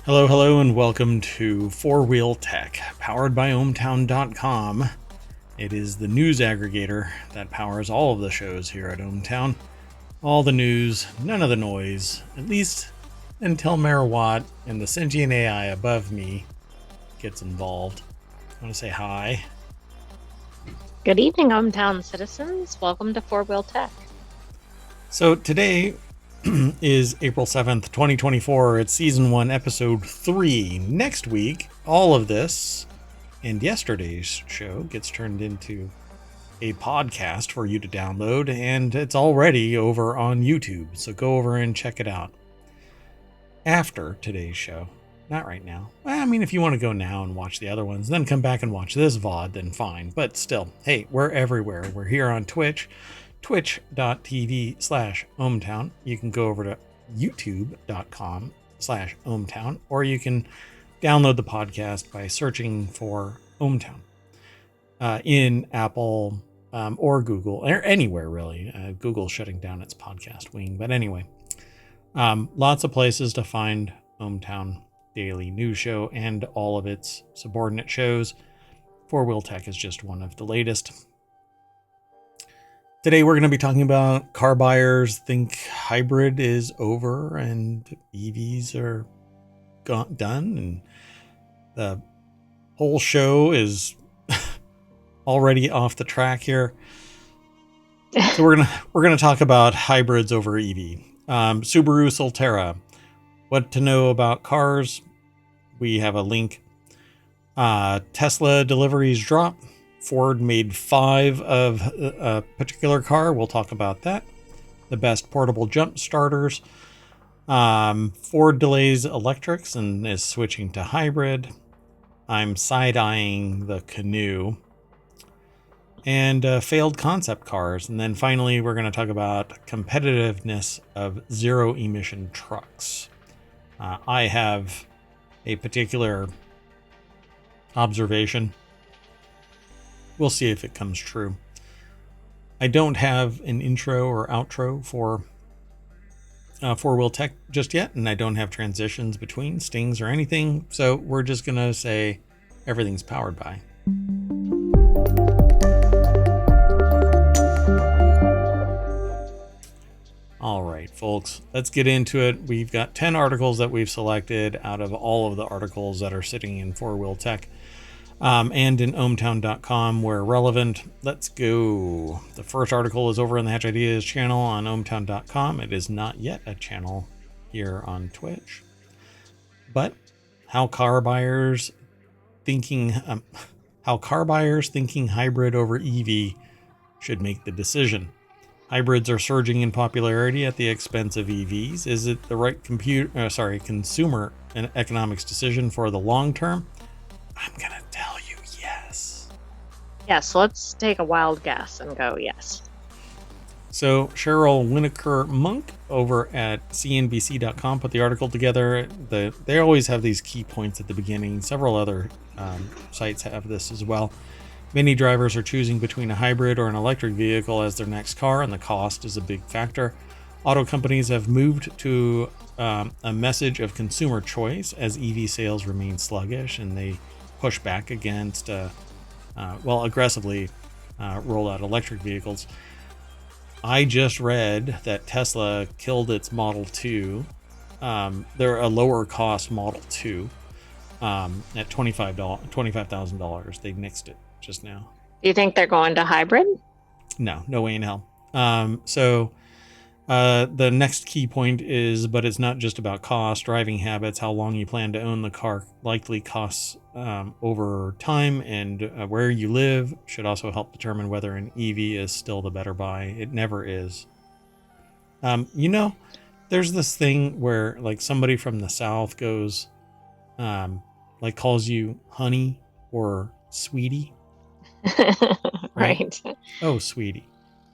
Hello, hello, and welcome to FourWheelTech, powered by ohmtown.com. It is the news aggregator that powers all of the shows here at ohmTown. All the news, none of the noise, at least until Marawatt and the sentient AI above me gets involved. I want to say hi. Good evening, hometown citizens. Welcome to Four Wheel Tech. So today is April 7th, 2024. It's Season 1, Episode 3. Next week, all of this and yesterday's show gets turned into a podcast for you to download, and it's already over on YouTube, so go over and check it out after today's show. Not right now. I mean, if you want to go now and watch the other ones, then come back and watch this VOD, then fine. But still, hey, we're everywhere. We're here on Twitch, twitch.tv/ohmtown. You can go over to youtube.com/ohmtown, or you can download the podcast by searching for ohmtown in Apple or Google, or anywhere really. Google's shutting down its podcast wing, but anyway, lots of places to find ohmtown daily news show and all of its subordinate shows. FourWheelTech is just one of the latest. Today we're going to be talking about car buyers think hybrid is over and EVs are done, and the whole show is already off the track here. So we're gonna talk about hybrids over EV. Subaru Solterra. What to know about cars? We have a link. Tesla deliveries drop. Ford made 5 of a particular car. We'll talk about that. The best portable jump starters. Ford delays electrics and is switching to hybrid. I'm side-eyeing the Canoo. And failed concept cars. And then finally, we're going to talk about competitiveness of zero-emission trucks. I have a particular observation. We'll see if it comes true. I don't have an intro or outro for FourWheelTech just yet, and I don't have transitions between stings or anything, so we're just going to say everything's powered by. All right, folks, let's get into it. We've got 10 articles that we've selected out of all of the articles that are sitting in FourWheelTech and in ohmtown.com where relevant. Let's go. The first article is over in the Hatch Ideas channel on ohmtown.com. It is not yet a channel here on Twitch. But how car buyers thinking hybrid over EV should make the decision. Hybrids are surging in popularity at the expense of EVs. Is it the right consumer and economics decision for the long term? I'm going to tell you yes. Yes, let's take a wild guess and go yes. So Cheryl Winokur-Monk over at cnbc.com put the article together. They always have these key points at the beginning. Several other sites have this as well. Many drivers are choosing between a hybrid or an electric vehicle as their next car, and the cost is a big factor. Auto companies have moved to a message of consumer choice as EV sales remain sluggish, and they push back against, aggressively roll out electric vehicles. I just read that Tesla killed its Model 2. They're a lower cost Model 2 at $25,000. They nixed it just now. Do you think they're going to hybrid? No way in hell. The next key point is, but it's not just about cost. Driving habits, how long you plan to own the car likely costs over time, and where you live should also help determine whether an EV is still the better buy. It never is. There's this thing where like somebody from the South goes, calls you honey or sweetie. Right. Oh, sweetie.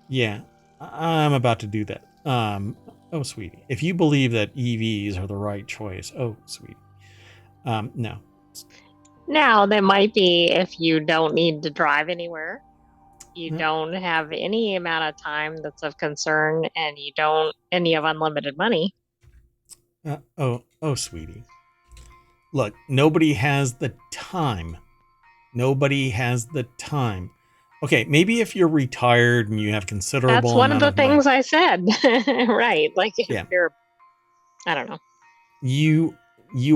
Yeah, I'm about to do that. Oh, sweetie. If you believe that EVs are the right choice, oh, sweetie. No. Now, they might be if you don't need to drive anywhere, you don't have any amount of time that's of concern, and you have unlimited money. Oh, sweetie. Look, nobody has the time. Nobody has the time. Okay, maybe if you're retired and you have That's considerable one of amount the of money. things I said. Right. Like if Yeah. you're, I don't know. You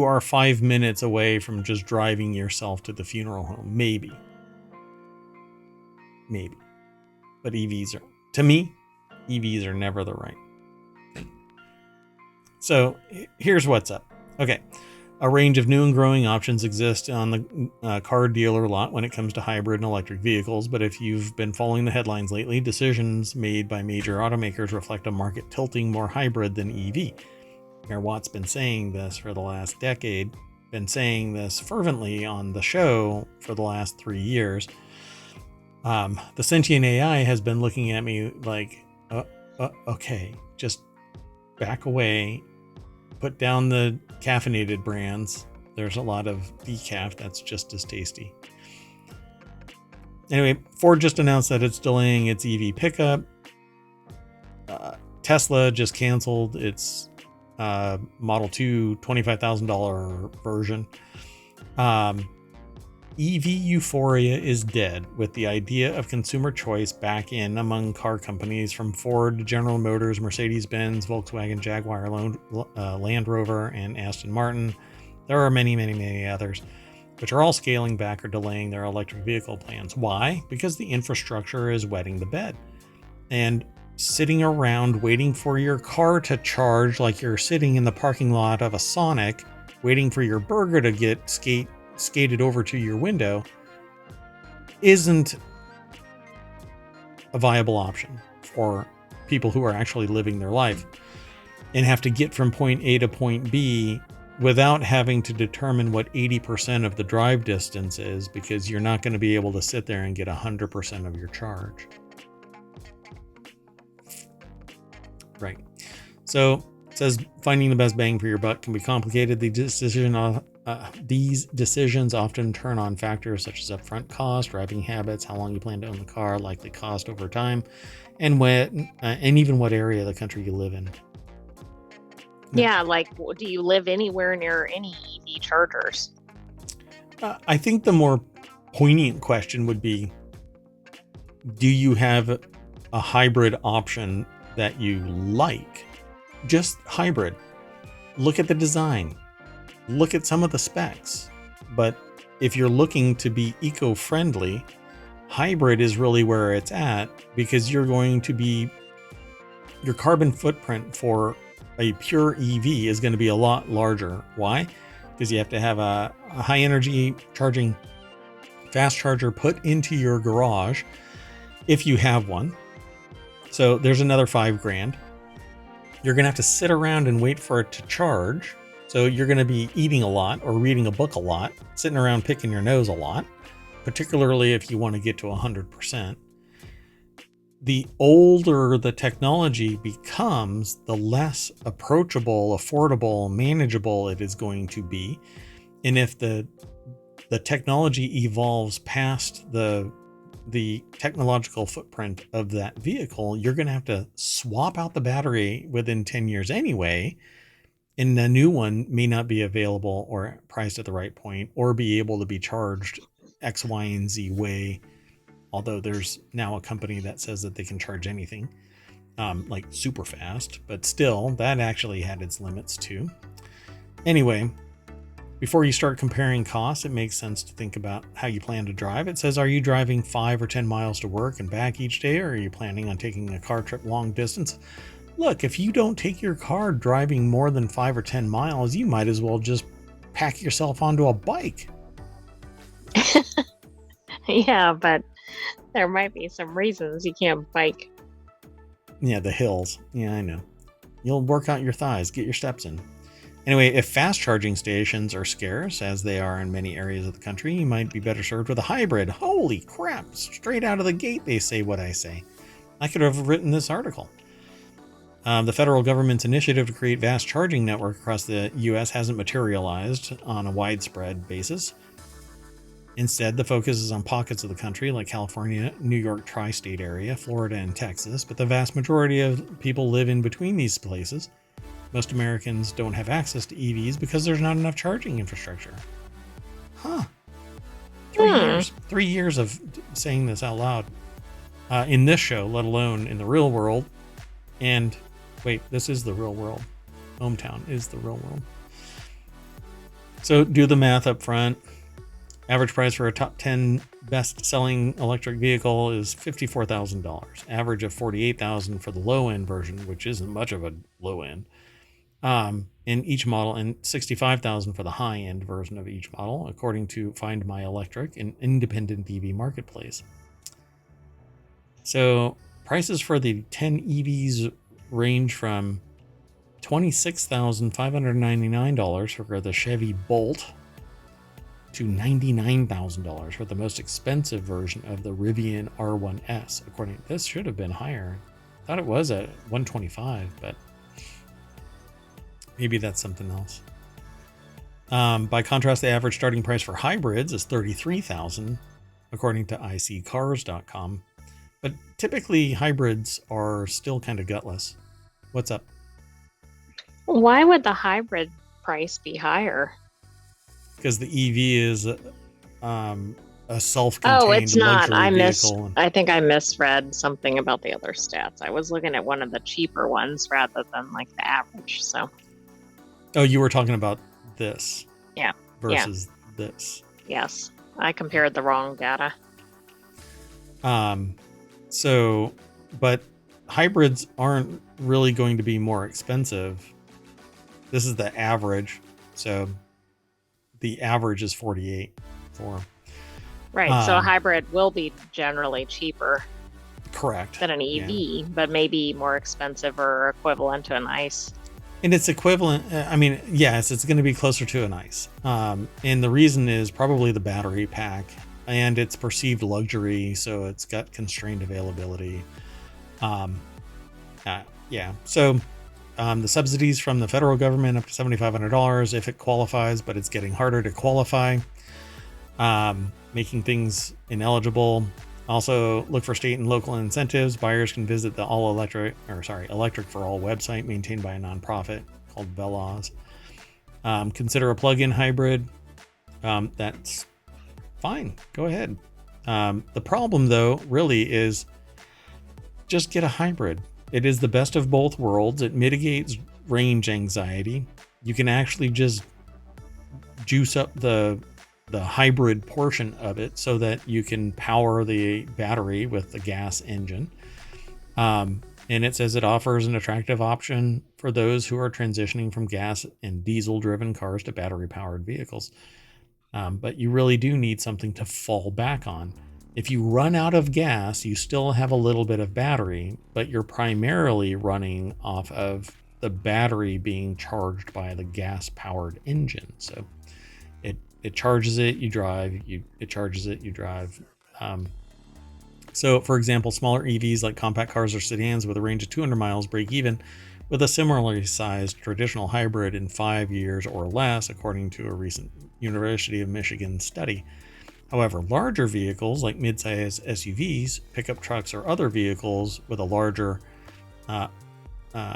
are 5 minutes away from just driving yourself to the funeral home. Maybe. Maybe. But EVs are, to me, EVs are never the right thing. So here's what's up. Okay. A range of new and growing options exist on the car dealer lot when it comes to hybrid and electric vehicles, but if you've been following the headlines lately, decisions made by major automakers reflect a market tilting more hybrid than EV. Mayor Watt's been saying this for the last decade, been saying this fervently on the show for the last 3 years. The sentient AI has been looking at me like, okay, just back away, put down the caffeinated brands. There's a lot of decaf that's just as tasty. Anyway, Ford just announced that it's delaying its EV pickup. Tesla just canceled its Model 2 $25,000 version. EV euphoria is dead, with the idea of consumer choice back in among car companies from Ford, General Motors, Mercedes-Benz, Volkswagen, Jaguar, Land Rover, and Aston Martin. There are many, many, many others, which are all scaling back or delaying their electric vehicle plans. Why? Because the infrastructure is wetting the bed. And sitting around waiting for your car to charge like you're sitting in the parking lot of a Sonic, waiting for your burger to get skated over to your window isn't a viable option for people who are actually living their life and have to get from point A to point B without having to determine what 80% of the drive distance is, because you're not going to be able to sit there and get 100% of your charge. Right. So it says finding the best bang for your buck can be complicated. These decisions often turn on factors such as upfront cost, driving habits, how long you plan to own the car, likely cost over time, and even what area of the country you live in. Yeah, like, do you live anywhere near any EV chargers? I think the more poignant question would be, do you have a hybrid option that you like? Just hybrid. Look at the design. Look at some of the specs. But if you're looking to be eco-friendly, hybrid is really where it's at, because you're going to be, your carbon footprint for a pure EV is going to be a lot larger. Why? Because you have to have a high energy charging fast charger put into your garage if you have one. So there's another $5,000. You're going to have to sit around and wait for it to charge. So you're going to be eating a lot or reading a book a lot, sitting around picking your nose a lot, particularly if you want to get to 100%. The older the technology becomes, the less approachable, affordable, manageable it is going to be. And if the technology evolves past the technological footprint of that vehicle, you're going to have to swap out the battery within 10 years anyway. And the new one may not be available or priced at the right point or be able to be charged X, Y, and Z way. Although there's now a company that says that they can charge anything, like super fast, but still, that actually had its limits too. Anyway, before you start comparing costs, it makes sense to think about how you plan to drive. It says, are you driving 5 or 10 miles to work and back each day, or are you planning on taking a car trip long distance? Look, if you don't take your car driving more than 5 or 10 miles, you might as well just pack yourself onto a bike. Yeah, but there might be some reasons you can't bike. Yeah, the hills. Yeah, I know. You'll work out your thighs, get your steps in. Anyway, if fast charging stations are scarce, as they are in many areas of the country, you might be better served with a hybrid. Holy crap, straight out of the gate they say what I say. I could have written this article. The federal government's initiative to create vast charging network across the U.S. hasn't materialized on a widespread basis. Instead, the focus is on pockets of the country like California, New York tri-state area, Florida, and Texas, but the vast majority of people live in between these places. Most Americans don't have access to EVs because there's not enough charging infrastructure. Huh. 3 years. 3 years of saying this out loud in this show, let alone in the real world. And wait, this is the real world. Hometown is the real world. So do the math up front. Average price for a top 10 best-selling electric vehicle is $54,000. Average of $48,000 for the low-end version, which isn't much of a low end, in each model, and $65,000 for the high-end version of each model, according to Find My Electric, an independent EV marketplace. So prices for the 10 EVs range from $26,599 for the Chevy Bolt to $99,000 for the most expensive version of the Rivian R1S. According, this should have been higher. I thought it was at $125,000, but maybe that's something else. By contrast, the average starting price for hybrids is $33,000, according to iCars.com. But typically, hybrids are still kind of gutless. What's up? Why would the hybrid price be higher? Because the EV is a self-contained it's not. luxury vehicle. I think I misread something about the other stats. I was looking at one of the cheaper ones rather than like the average. So. Oh, you were talking about this. Yeah. Versus this. Yes, I compared the wrong data. So, but hybrids aren't really going to be more expensive. This is the average. So the average is 48 for. Right. So a hybrid will be generally cheaper. Correct. Than an EV, but maybe more expensive or equivalent to an ICE. And it's equivalent. I mean, yes, it's going to be closer to an ICE. And the reason is probably the battery pack and its perceived luxury. So it's got constrained availability. So the subsidies from the federal government up to $7,500 if it qualifies, but it's getting harder to qualify, making things ineligible. Also, look for state and local incentives. Buyers can visit the Electric for All website maintained by a nonprofit called Veloz. Consider a plug-in hybrid. That's fine. Go ahead. The problem, though, really is just get a hybrid. It is the best of both worlds. It mitigates range anxiety. You can actually just juice up the hybrid portion of it so that you can power the battery with the gas engine. And it says it offers an attractive option for those who are transitioning from gas and diesel driven cars to battery powered vehicles. But you really do need something to fall back on. If you run out of gas, you still have a little bit of battery, but you're primarily running off of the battery being charged by the gas powered engine. So it charges it, you drive, it charges it, you drive. So for example, smaller EVs like compact cars or sedans with a range of 200 miles break even with a similarly sized traditional hybrid in 5 years or less, according to a recent University of Michigan study. However, larger vehicles like mid-size SUVs, pickup trucks, or other vehicles with a larger,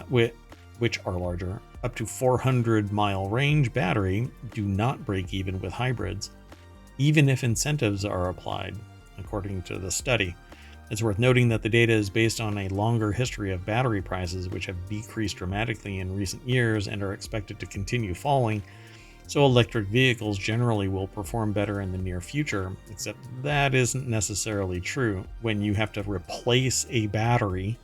which are larger, up to 400-mile range battery do not break even with hybrids, even if incentives are applied, according to the study. It's worth noting that the data is based on a longer history of battery prices, which have decreased dramatically in recent years and are expected to continue falling, so electric vehicles generally will perform better in the near future, except that isn't necessarily true. When you have to replace a battery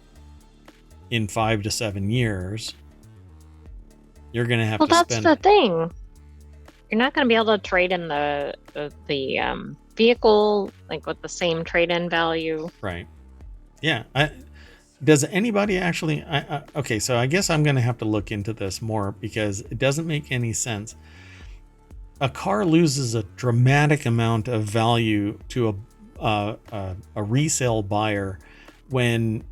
in 5 to 7 years, you're going to have to spend... Well, that's the thing. You're not going to be able to trade in the vehicle like with the same trade-in value. Right. Yeah. Does anybody actually... okay, so I guess I'm going to have to look into this more because it doesn't make any sense. A car loses a dramatic amount of value to a resale buyer when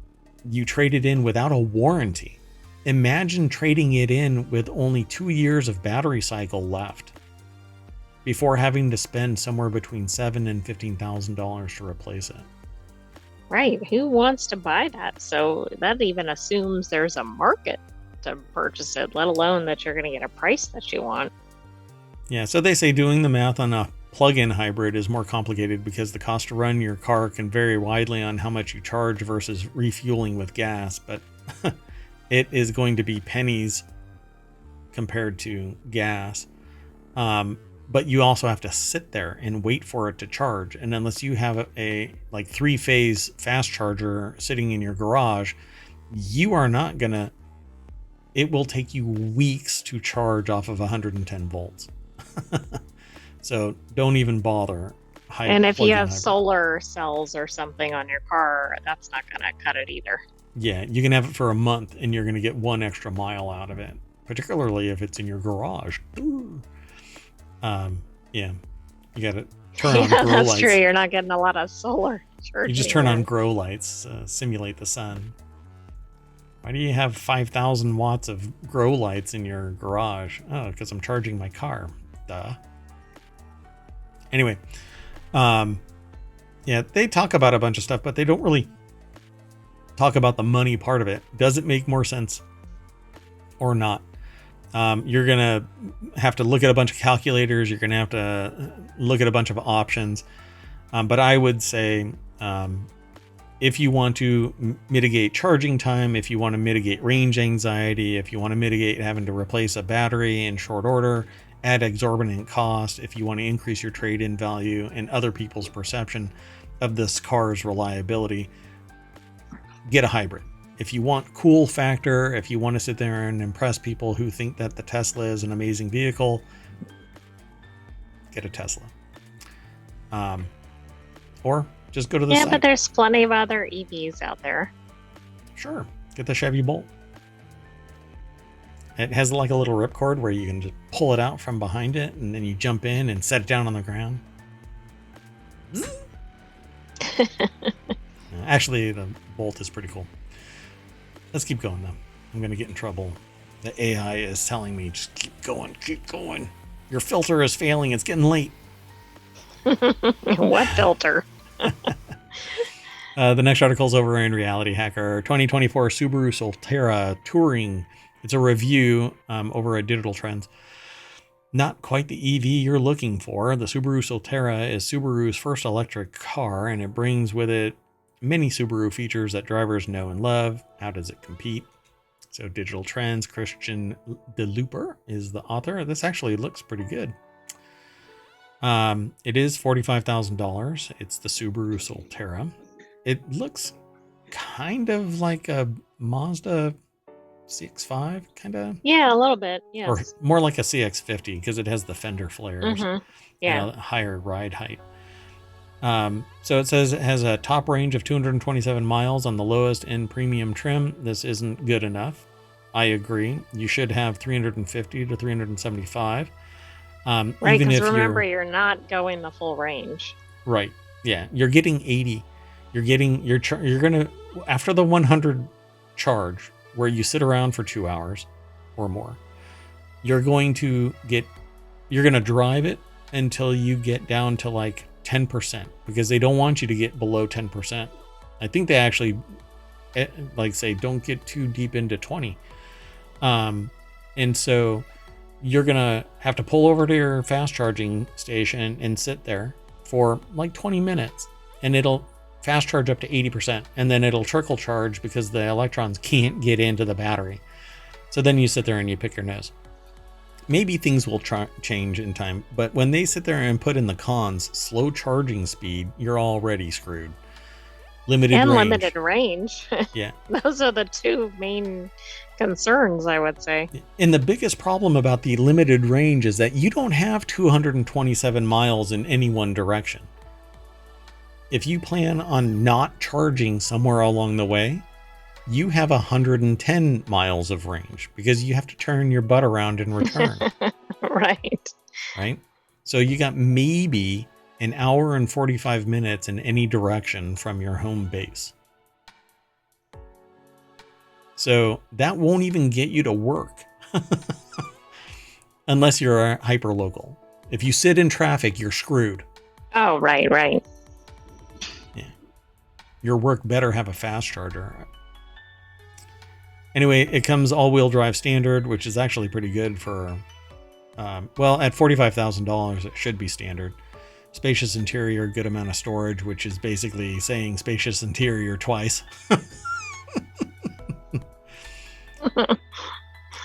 you trade it in without a warranty. Imagine trading it in with only 2 years of battery cycle left before having to spend somewhere between $7,000 and $15,000 to replace it. Right. Who wants to buy that? So that even assumes there's a market to purchase it, let alone that you're going to get a price that you want. Yeah, so they say doing the math on a plug-in hybrid is more complicated because the cost to run your car can vary widely on how much you charge versus refueling with gas, but it is going to be pennies compared to gas. But you also have to sit there and wait for it to charge. And unless you have a like 3-phase fast charger sitting in your garage, you are not gonna, it will take you weeks to charge off of 110 volts. So don't even bother. And if you have solar cells or something on your car, that's not going to cut it either. Yeah, you can have it for a month and you're going to get 1 extra mile out of it, particularly if it's in your garage. Yeah, you got to turn on grow lights. That's true. You're not getting a lot of solar charging. You just turn on grow lights, simulate the sun. Why do you have 5,000 watts of grow lights in your garage? Oh, because I'm charging my car. Duh. Anyway, yeah, they talk about a bunch of stuff, but they don't really talk about the money part of it. Does it make more sense or not? You're going to have to look at a bunch of calculators. You're going to have to look at a bunch of options. But I would say, if you want to mitigate charging time, if you want to mitigate range anxiety, if you want to mitigate having to replace a battery in short order at exorbitant cost, if you want to increase your trade-in value and other people's perception of this car's reliability, get a hybrid. If you want cool factor, if you want to sit there and impress people who think that the Tesla is an amazing vehicle, get a Tesla. Or just go to the site. Yeah, but there's plenty of other EVs out there. Sure. Get the Chevy Bolt. It has like a little ripcord where you can just pull it out from behind it and then you jump in and set it down on the ground. Actually, the Bolt is pretty cool. Let's keep going though. I'm going to get in trouble. The AI is telling me just keep going, keep going. Your filter is failing. It's getting late. What filter? The next article is over in Reality Hacker. 2024 Subaru Solterra Touring. It's a review over at Digital Trends. Not quite the EV you're looking for. The Subaru Solterra is Subaru's first electric car, and it brings with it many Subaru features that drivers know and love. How does it compete? So Digital Trends, Christian DeLooper is the author. This actually looks pretty good. It is $45,000. It's the Subaru Solterra. It looks kind of like a Mazda CX-5, kind of. Yeah, a little bit. Yes. Or more like a CX-50 because it has the fender flares. Mm-hmm. Yeah. And a higher ride height. So it says it has a top range of 227 miles on the lowest end premium trim. This isn't good enough. I agree. You should have 350 to 375. Right, because remember, you're not going the full range. Right. Yeah, you're getting 80. You're gonna, after the 100 charge, where you sit around for 2 hours or more, you're gonna drive it until you get down to like 10%, because they don't want you to get below 10%. I think they actually like say don't get too deep into 20. And so you're gonna have to pull over to your fast charging station and sit there for like 20 minutes, and it'll fast charge up to 80%, and then it'll trickle charge because the electrons can't get into the battery. So then you sit there and you pick your nose. Maybe things will change in time, but when they sit there and put in the cons, slow charging speed, you're already screwed. Limited range. Yeah. Those are the two main concerns, I would say. And the biggest problem about the limited range is that you don't have 227 miles in any one direction. If you plan on not charging somewhere along the way, you have 110 miles of range because you have to turn your butt around and return. Right. So you got maybe an hour and 45 minutes in any direction from your home base. So that won't even get you to work unless you're hyper local. If you sit in traffic, you're screwed. Oh, right. Yeah. Your work better have a fast charger. Anyway, it comes all-wheel drive standard, which is actually pretty good for, well, at $45,000, it should be standard. Spacious interior, good amount of storage, which is basically saying spacious interior twice.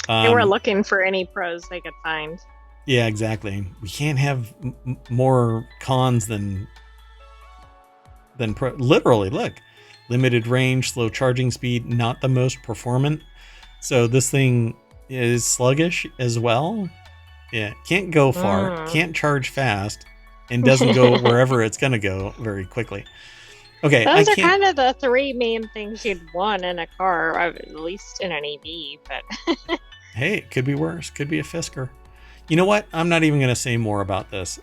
They were looking for any pros they could find. Yeah, exactly. We can't have more cons than pro. Literally, look, limited range, slow charging speed, not the most performant. So this thing is sluggish as well. Yeah, can't go far, can't charge fast, and doesn't go wherever it's gonna go very quickly. Okay, those are kind of the three main things you'd want in a car, at least in an EV. But hey, it could be worse. Could be a Fisker. You know what? I'm not even going to say more about this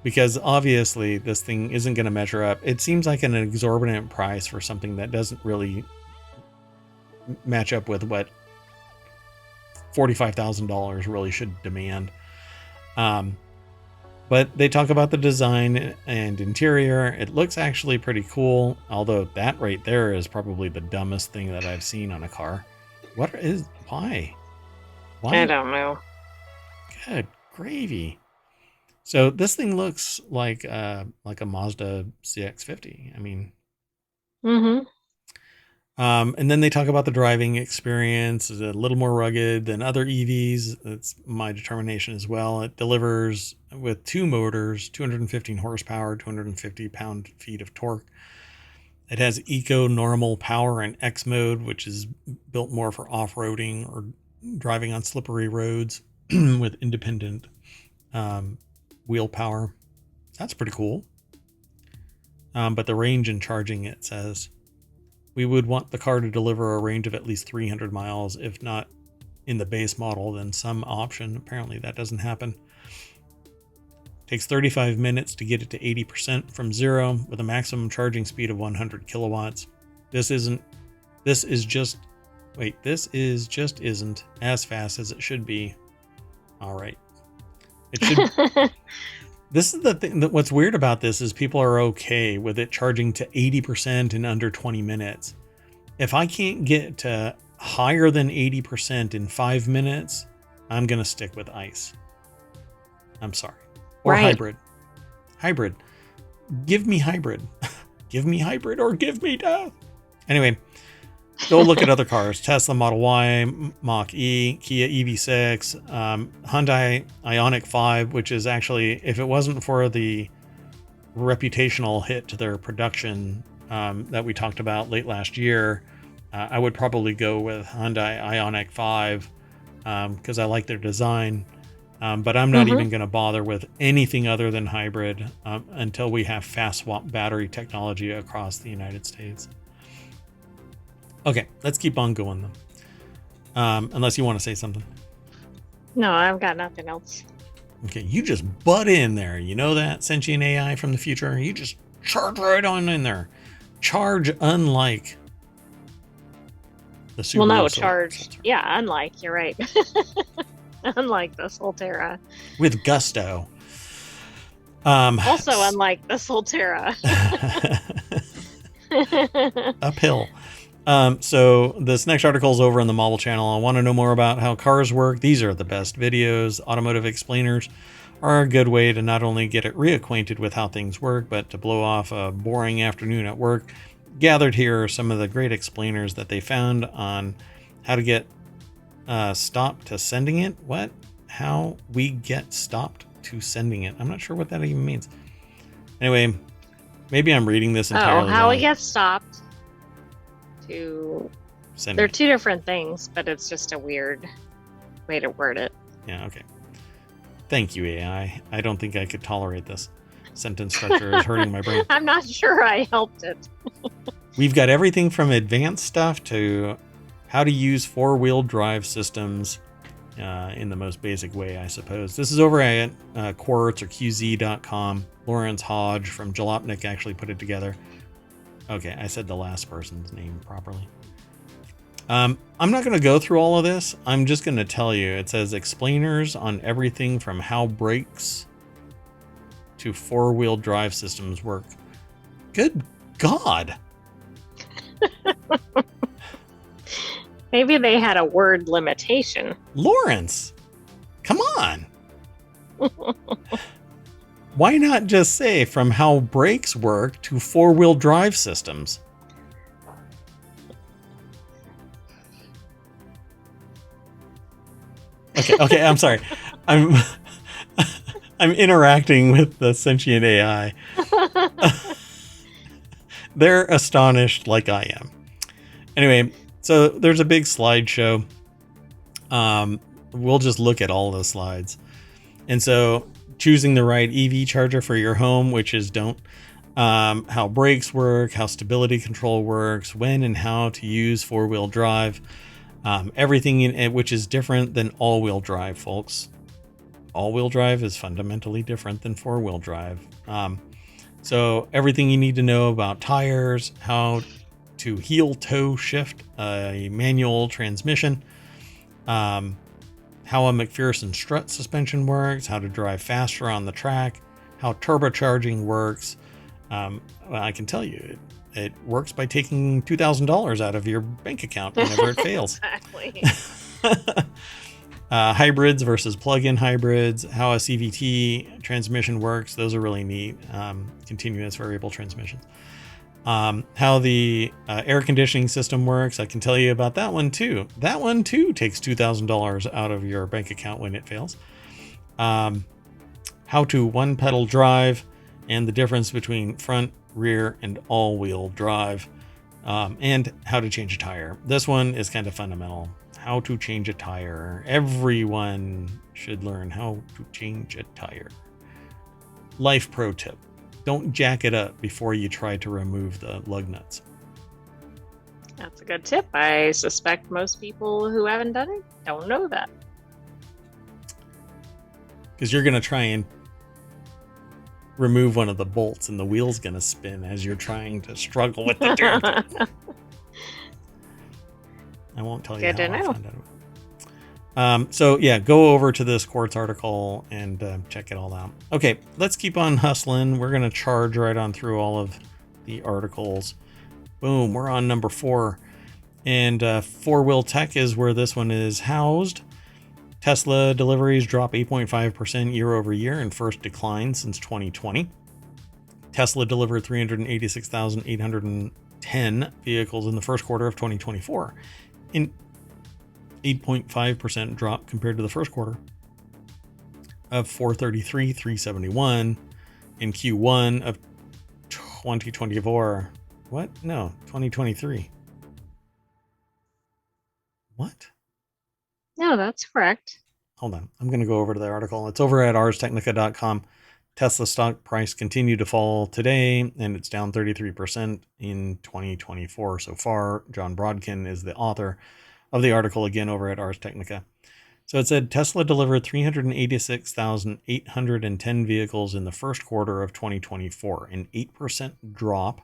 because obviously this thing isn't going to measure up. It seems like an exorbitant price for something that doesn't really match up with what $45,000 really should demand. But they talk about the design and interior. It looks actually pretty cool, although that right there is probably the dumbest thing that I've seen on a car. Why? I don't know. Good gravy. So this thing looks like a Mazda CX-50. I mean, and then they talk about the driving experience is a little more rugged than other EVs. That's my determination as well. It delivers with two motors, 215 horsepower, 250 pound-feet of torque. It has Eco, Normal, Power, and X mode, which is built more for off-roading or driving on slippery roads with independent wheel power. That's pretty cool. But the range and charging, it says, we would want the car to deliver a range of at least 300 miles, if not in the base model, then some option. Apparently that doesn't happen. Takes 35 minutes to get it to 80% from zero with a maximum charging speed of 100 kilowatts. This just isn't as fast as it should be. All right. It should. This is the thing. What's weird about this is people are okay with it charging to 80% in under 20 minutes. If I can't get to higher than 80% in 5 minutes, I'm going to stick with ICE. I'm sorry. Or hybrid. Hybrid. Give me hybrid. Give me hybrid or give me death. Anyway, go look at other cars. Tesla Model Y, Mach-E, Kia EV6, Hyundai Ioniq 5, which is actually, if it wasn't for the reputational hit to their production that we talked about late last year, I would probably go with Hyundai Ioniq 5 because I like their design. But I'm not even going to bother with anything other than hybrid until we have fast swap battery technology across the United States. Okay, let's keep on going then. Unless you want to say something. No, I've got nothing else. Okay, you just butt in there. You know that? Sentient AI from the future? You just charge right on in there. Charge unlike the Subaru. Well, no, charge. Solterra. Yeah, unlike. You're right. Unlike the Solterra. With gusto. Also unlike the Solterra. Uphill. So this next article is over on the Model channel. I want to know more about how cars work. These are the best videos. Automotive explainers are a good way to not only get it reacquainted with how things work, but to blow off a boring afternoon at work. Gathered here are some of the great explainers that they found on how to get stopped to sending it. What? How we get stopped to sending it. I'm not sure what that even means. Anyway, maybe I'm reading this entirely how wrong. we get stopped to send. They're two different things, but it's just a weird way to word it. Yeah, okay. Thank you, AI. I don't think I could tolerate this. Sentence structure is hurting my brain. I'm not sure I helped it. We've got everything from advanced stuff to how to use four-wheel drive systems in the most basic way, I suppose. This is over at Quartz or QZ.com. Lawrence Hodge from Jalopnik actually put it together. Okay, I said the last person's name properly. I'm not going to go through all of this. I'm just going to tell you. It says explainers on everything from how brakes to four-wheel drive systems work. Good God. Maybe they had a word limitation. Lawrence, come on. Why not just say from how brakes work to four-wheel drive systems? Okay, I'm sorry. I'm interacting with the sentient AI. They're astonished like I am. Anyway, so there's a big slideshow. We'll just look at all the slides. And so choosing the right EV charger for your home, which is how brakes work, how stability control works, when and how to use four-wheel drive, everything in it, which is different than all-wheel drive, folks. All-wheel drive is fundamentally different than four-wheel drive. So everything you need to know about tires, how to heel toe shift a manual transmission, how a McPherson strut suspension works, how to drive faster on the track, how turbocharging works. Well, I can tell you, it works by taking $2,000 out of your bank account whenever it fails. Exactly. Hybrids versus plug-in hybrids, how a CVT transmission works. Those are really neat. Continuous variable transmissions. How the air conditioning system works. I can tell you about that one too. That one too takes $2,000 out of your bank account when it fails. How to one pedal drive and the difference between front, rear, and all-wheel drive. And how to change a tire. This one is kind of fundamental. How to change a tire. Everyone should learn how to change a tire. Life pro tip. Don't jack it up before you try to remove the lug nuts. That's a good tip. I suspect most people who haven't done it don't know that. Because you're going to try and remove one of the bolts and the wheel's going to spin as you're trying to struggle with the turn. I won't tell you Good how to I know. found out. So yeah, go over to this Quartz article and check it all out. Okay, let's keep on hustling. We're going to charge right on through all of the articles. Boom, we're on number 4. And FourWheelTech is where this one is housed. Tesla deliveries drop 8.5% year over year and first decline since 2020. Tesla delivered 386,810 vehicles in the first quarter of 2024. An 8.5% drop compared to the first quarter of 433,371 in Q1 of 2024. What? No, 2023. What? No, that's correct. Hold on. I'm going to go over to the article. It's over at arstechnica.com. Tesla stock price continued to fall today, and it's down 33% in 2024 so far. John Brodkin is the author of the article, again over at Ars Technica. So it said Tesla delivered 386,810 vehicles in the first quarter of 2024, an 8% drop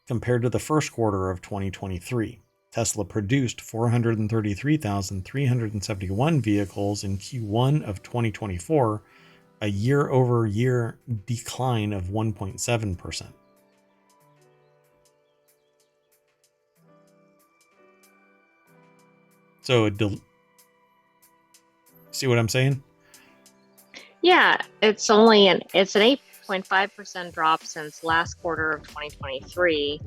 compared to the first quarter of 2023. Tesla produced 433,371 vehicles in Q1 of 2024, a year-over-year decline of 1.7%. So, see what I'm saying? Yeah, it's an 8.5% drop since last quarter of 2023,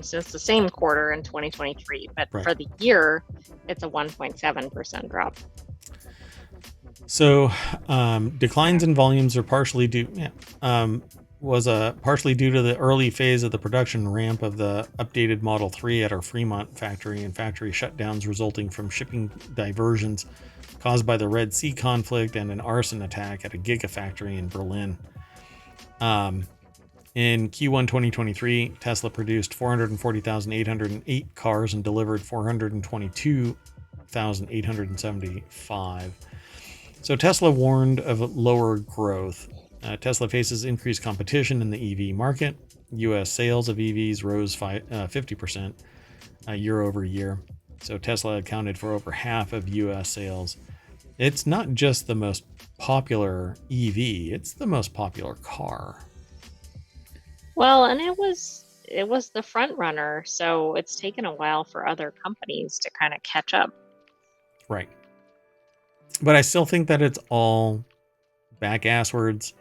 since the same quarter in 2023. But Right. for the year, it's a 1.7% drop. So, declines in volumes are partially due to the early phase of the production ramp of the updated Model 3 at our Fremont factory and factory shutdowns resulting from shipping diversions caused by the Red Sea conflict and an arson attack at a gigafactory in Berlin. In Q1 2023, Tesla produced 440,808 cars and delivered 422,875. So Tesla warned of lower growth. Tesla faces increased competition in the EV market. U.S. sales of EVs rose 50% year over year. So Tesla accounted for over half of U.S. sales. It's not just the most popular EV, it's the most popular car. Well, and it was it was the front runner, so it's taken a while for other companies to kind of catch up. Right. But I still think that it's all back asswards,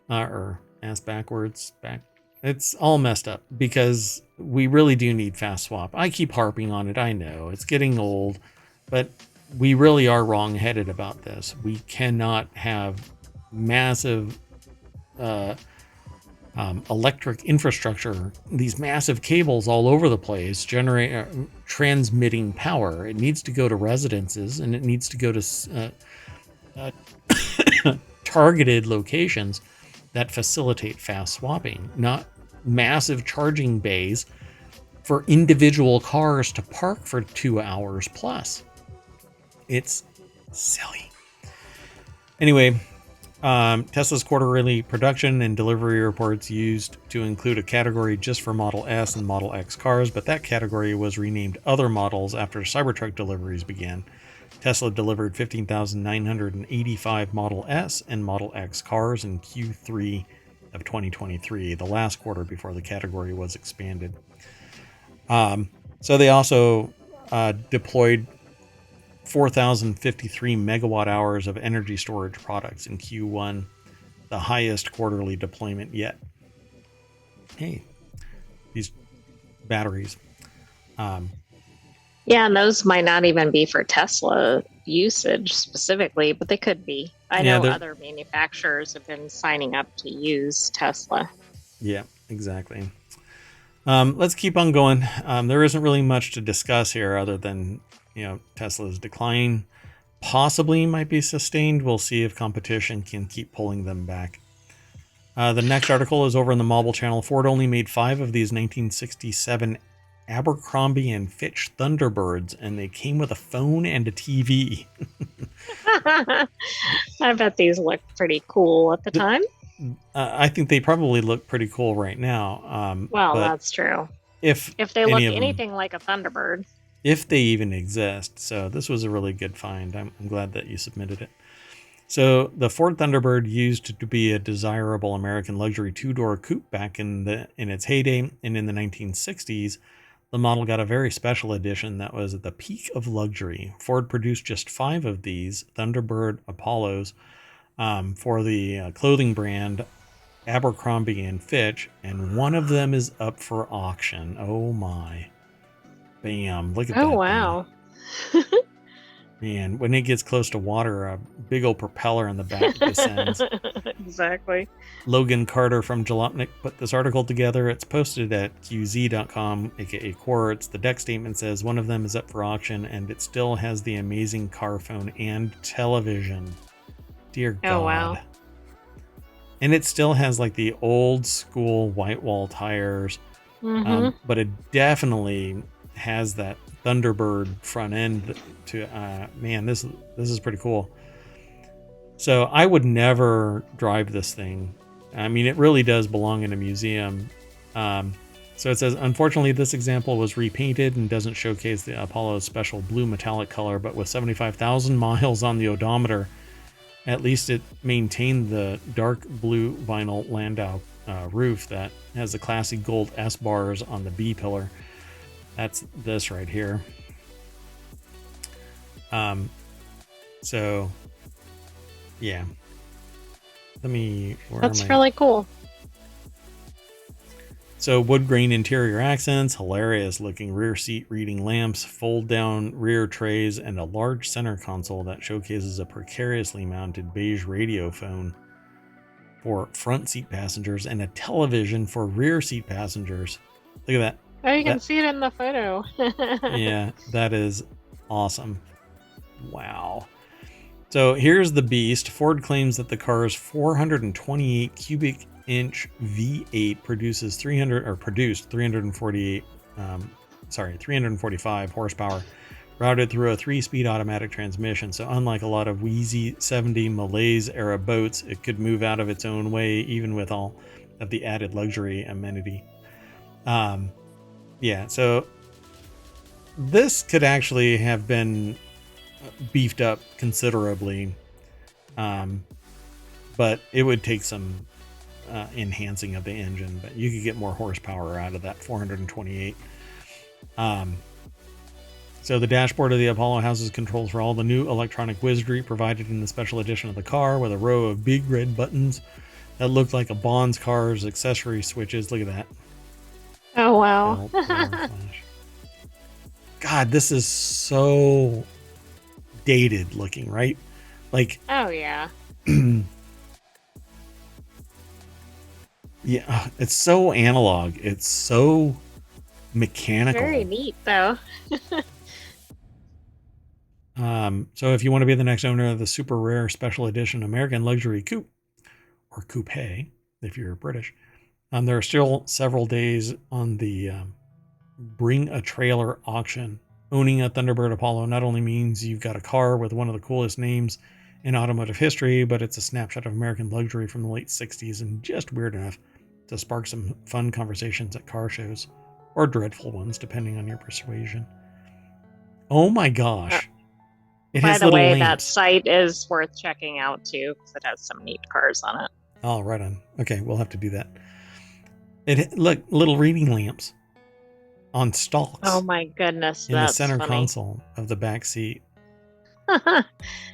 or ass backwards, back. It's all messed up because we really do need fast swap. I keep harping on it. I know it's getting old, but we really are wrong-headed about this. We cannot have massive electric infrastructure, these massive cables all over the place, transmitting power. It needs to go to residences, and it needs to go to targeted locations that facilitate fast swapping, not massive charging bays for individual cars to park for 2 hours plus. It's silly. Anyway, Tesla's quarterly production and delivery reports used to include a category just for Model S and Model X cars, but that category was renamed Other Models after Cybertruck deliveries began. Tesla delivered 15,985 Model S and Model X cars in Q3 of 2023, the last quarter before the category was expanded. So they also deployed 4,053 megawatt hours of energy storage products in Q1, the highest quarterly deployment yet. Hey, these batteries. Yeah, and those might not even be for Tesla usage specifically, but they could be. I know other manufacturers have been signing up to use Tesla. Yeah, exactly. Let's keep on going. There isn't really much to discuss here other than, Tesla's decline possibly might be sustained. We'll see if competition can keep pulling them back. The next article is over in the Mobile Channel. Ford only made 5 of these 1967 Abercrombie and Fitch Thunderbirds, and they came with a phone and a TV. I bet these looked pretty cool at the time. I think they probably look pretty cool right now. Well, that's true. If they look anything like a Thunderbird. If they even exist. So this was a really good find. I'm glad that you submitted it. So the Ford Thunderbird used to be a desirable American luxury 2-door coupe back in its heyday, and in the 1960s, the model got a very special edition that was at the peak of luxury. Ford produced just 5 of these Thunderbird Apollos for the clothing brand Abercrombie and Fitch, and one of them is up for auction. Oh my. Bam, look at that. Oh, wow. Man, when it gets close to water, a big old propeller in the back descends. Exactly. Logan Carter from Jalopnik put this article together. It's posted at qz.com, aka Quartz. The deck statement says one of them is up for auction, and it still has the amazing car phone and television. Dear God. Oh, wow. And it still has like the old school white wall tires, but it definitely has that Thunderbird front end to man, this is pretty cool. So I would never drive this thing. I mean, it really does belong in a museum. So it says, unfortunately, this example was repainted and doesn't showcase the Apollo's special blue metallic color, but with 75,000 miles on the odometer, at least it maintained the dark blue vinyl Landau roof that has the classy gold S bars on the B pillar. That's this right here. So yeah. That's really cool. So wood grain interior accents, hilarious looking rear seat reading lamps, fold down rear trays, and a large center console that showcases a precariously mounted beige radio phone for front seat passengers and a television for rear seat passengers. Look at that. Oh, you can see it in the photo. Yeah, that is awesome. Wow. So here's the beast. Ford claims that the car's 428 cubic inch V8 produced 345 horsepower, routed through a 3-speed automatic transmission. So unlike a lot of Wheezy 70 Malaise era boats, it could move out of its own way even with all of the added luxury amenity. Yeah, so this could actually have been beefed up considerably, but it would take some enhancing of the engine, but you could get more horsepower out of that 428. So the dashboard of the Apollo houses controls for all the new electronic wizardry provided in the special edition of the car, with a row of big red buttons that look like a Bond's car's accessory switches. Look at that. Oh, wow. God, this is so dated looking, right? Like, oh, yeah. Yeah, it's so analog. It's so mechanical. Very neat, though. So if you want to be the next owner of the super rare special edition American luxury coupe, or coupe if you're British, there are still several days on the bring a trailer auction. Owning a Thunderbird Apollo not only means you've got a car with one of the coolest names in automotive history, but it's a snapshot of American luxury from the late 60s and just weird enough to spark some fun conversations at car shows, or dreadful ones depending on your persuasion. Oh my gosh. By the way, that site is worth checking out too, because it has some neat cars on it. Oh, right on. Okay, we'll have to do that. Look, little reading lamps on stalks. Oh my goodness, in the center console of the back seat.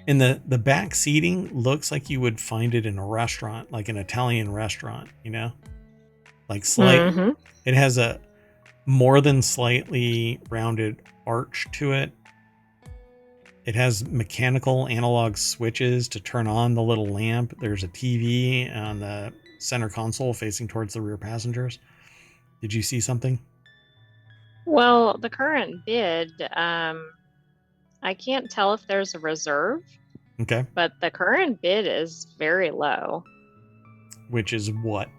And the back seating looks like you would find it in a restaurant, like an Italian restaurant, you know? Like it has a more than slightly rounded arch to it. It has mechanical analog switches to turn on the little lamp. There's a TV on the center console facing towards the rear passengers. Did you see something? Well, the current bid, I can't tell if there's a reserve. Okay. But the current bid is very low. Which is what?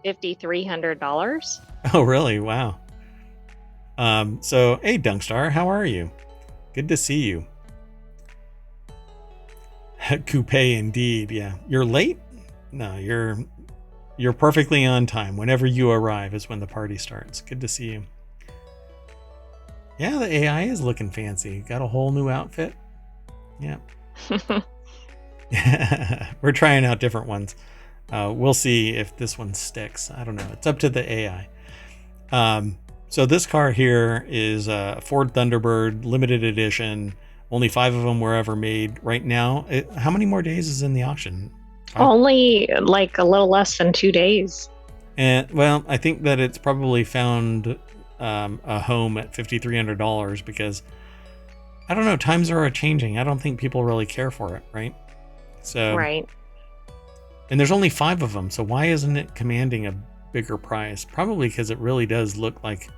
$5,300. Oh, really? Wow. So, hey, Dunkstar, how are you? Good to see you. Coupe indeed. Yeah. You're late? No, you're perfectly on time. Whenever you arrive is when the party starts. Good to see you. Yeah, the AI is looking fancy. Got a whole new outfit. Yeah. We're trying out different ones. We'll see if this one sticks. I don't know. It's up to the AI. So this car here is a Ford Thunderbird limited edition. Only 5 of them were ever made. Right now, how many more days is in the auction? Only like a little less than 2 days. And well, I think that it's probably found a home at $5,300 because I don't know. Times are changing. I don't think people really care for it, right? So right. And there's only 5 of them. So why isn't it commanding a bigger price? Probably because it really does look like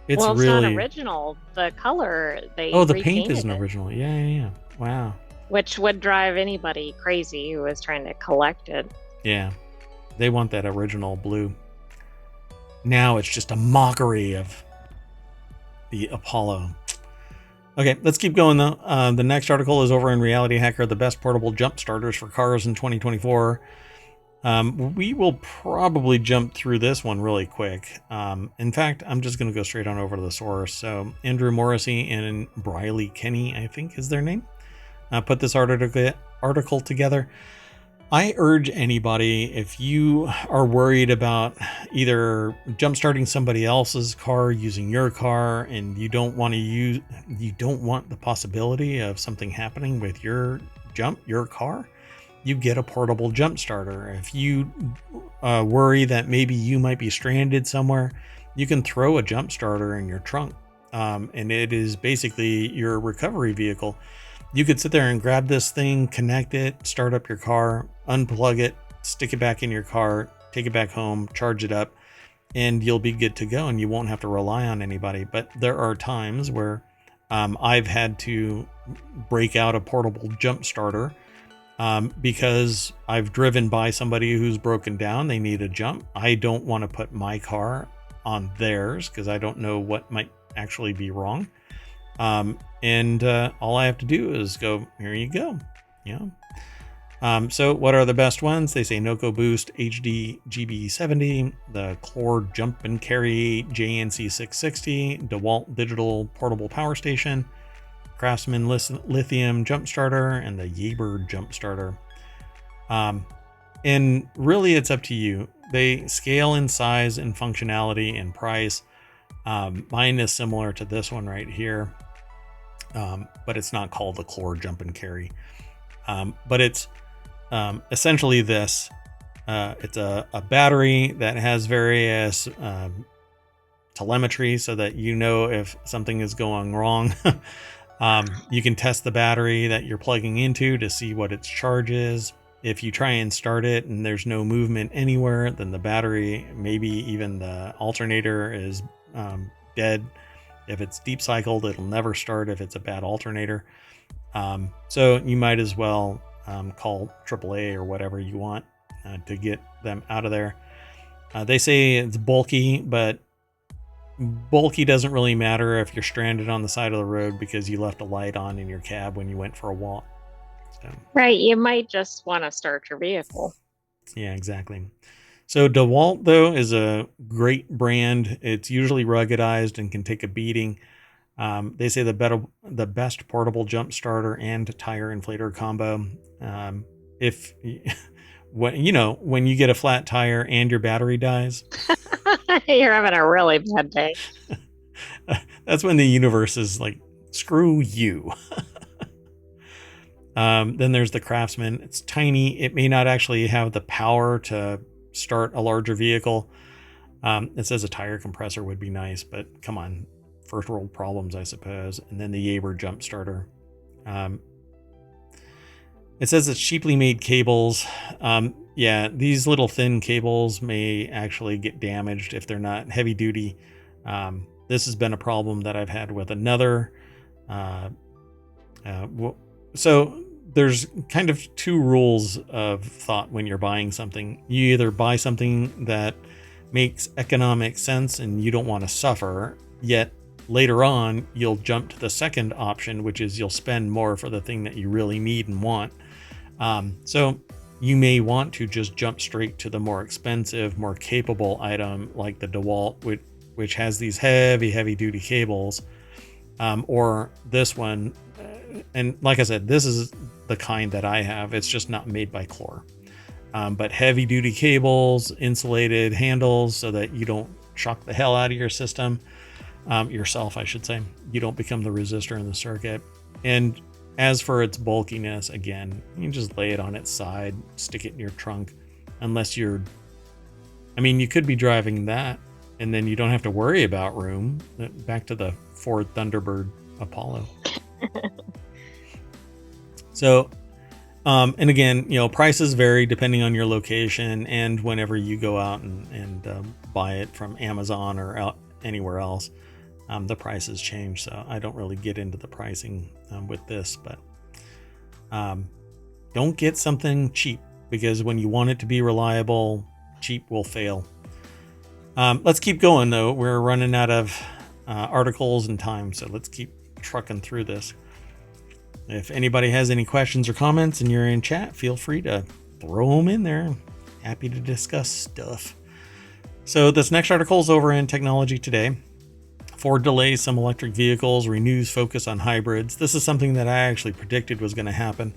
it's really not original. The color the paint isn't original. Yeah. Wow. Which would drive anybody crazy who is trying to collect it. Yeah. They want that original blue. Now it's just a mockery of the Apollo. Okay, let's keep going though. The next article is over in Reality Hacker, the best portable jump starters for cars in 2024. We will probably jump through this one really quick. In fact, I'm just going to go straight on over to the source. So Andrew Morrissey and Briley Kenny, I think is their name, put this article together. I urge anybody, if you are worried about either jump starting somebody else's car using your car, and you don't want the possibility of something happening with your car, you get a portable jump starter. If you worry that maybe you might be stranded somewhere, you can throw a jump starter in your trunk, and it is basically your recovery vehicle. You could sit there and grab this thing, connect it, start up your car, unplug it, stick it back in your car, take it back home, charge it up, and you'll be good to go, and you won't have to rely on anybody. But there are times where I've had to break out a portable jump starter because I've driven by somebody who's broken down. They need a jump. I don't want to put my car on theirs because I don't know what might actually be wrong. And all I have to do is go, here you go. Yeah. So what are the best ones? They say Noco Boost HD GB70, the Clore Jump and Carry JNC 660, DeWalt Digital Portable Power Station, Craftsman Lithium Jump Starter, and the Jaeger Jump Starter. And really, it's up to you. They scale in size and functionality and price. Mine is similar to this one right here, but it's not called the Clore Jump and Carry. But it's essentially this. It's a battery that has various telemetry so that you know if something is going wrong. You can test the battery that you're plugging into to see what its charge is. If you try and start it and there's no movement anywhere, then the battery, maybe even the alternator, is dead. If it's deep cycled, it'll never start if it's a bad alternator. So you might as well call AAA or whatever you want to get them out of there. They say it's bulky, but bulky doesn't really matter if you're stranded on the side of the road because you left a light on in your cab when you went for a walk. So, right. You might just want to start your vehicle. yeah, exactly. So DeWalt, though, is a great brand. It's usually ruggedized and can take a beating. They say the best portable jump starter and tire inflator combo. If when you get a flat tire and your battery dies, You're having a really bad day. that's when the universe is like, screw you. Then there's the Craftsman. It's tiny. It may not actually have the power to start a larger vehicle. It says a tire compressor would be nice, but come on, first world problems, I suppose. And then the Yaber jump starter. It says it's cheaply made cables. Yeah, these little thin cables may actually get damaged if they're not heavy duty. This has been a problem that I've had with another. So there's kind of two rules of thought when you're buying something. You either buy something that makes economic sense and you don't want to suffer, yet later on you'll jump to the second option, which is you'll spend more for the thing that you really need and want. So you may want to just jump straight to the more expensive, more capable item like the DeWalt, which has these heavy duty cables, or this one. And like I said, this is the kind that I have. It's just not made by Clore. But heavy duty cables, insulated handles so that you don't shock the hell out of your system, yourself, I should say. You don't become the resistor in the circuit. And as for its bulkiness, again, you can just lay it on its side, stick it in your trunk, unless you could be driving that and then you don't have to worry about room. Back to the Ford Thunderbird Apollo. So, and again, prices vary depending on your location and whenever you go out and buy it from Amazon or anywhere else, the prices change. So I don't really get into the pricing with this, but don't get something cheap, because when you want it to be reliable, cheap will fail. Let's keep going though. We're running out of articles and time, so let's keep trucking through this. If anybody has any questions or comments and you're in chat, feel free to throw them in there. Happy to discuss stuff. So this next article is over in Technology Today. Ford delays some electric vehicles, renews focus on hybrids. This is something that I actually predicted was going to happen.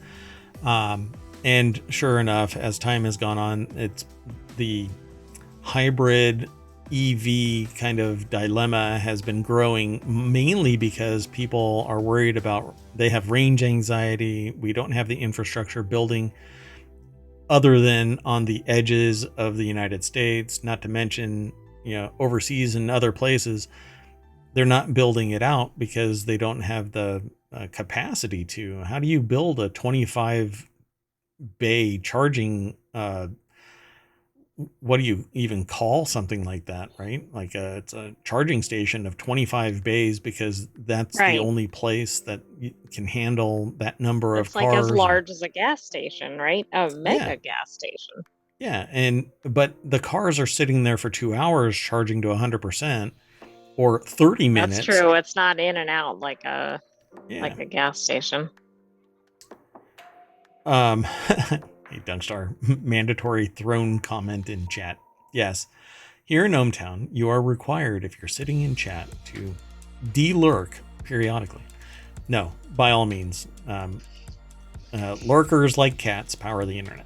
And sure enough, as time has gone on, it's the hybrid EV kind of dilemma has been growing, mainly because people are worried about, they have range anxiety. We don't have the infrastructure building other than on the edges of the United States, not to mention, overseas and other places. They're not building it out because they don't have the capacity to. How do you build a 25 bay charging what do you even call something like that, right? Like it's a charging station of 25 bays, because that's the only place that can handle that number of cars. It's like as large as a gas station, right? A mega gas station. Yeah, but the cars are sitting there for 2 hours charging to 100%, or 30 minutes. That's true. It's not in and out like a gas station. Hey, Dunkstar, mandatory throne comment in chat. Yes, here in ohmTown, you are required, if you're sitting in chat, to de-lurk periodically. No, by all means. Lurkers like cats power the internet.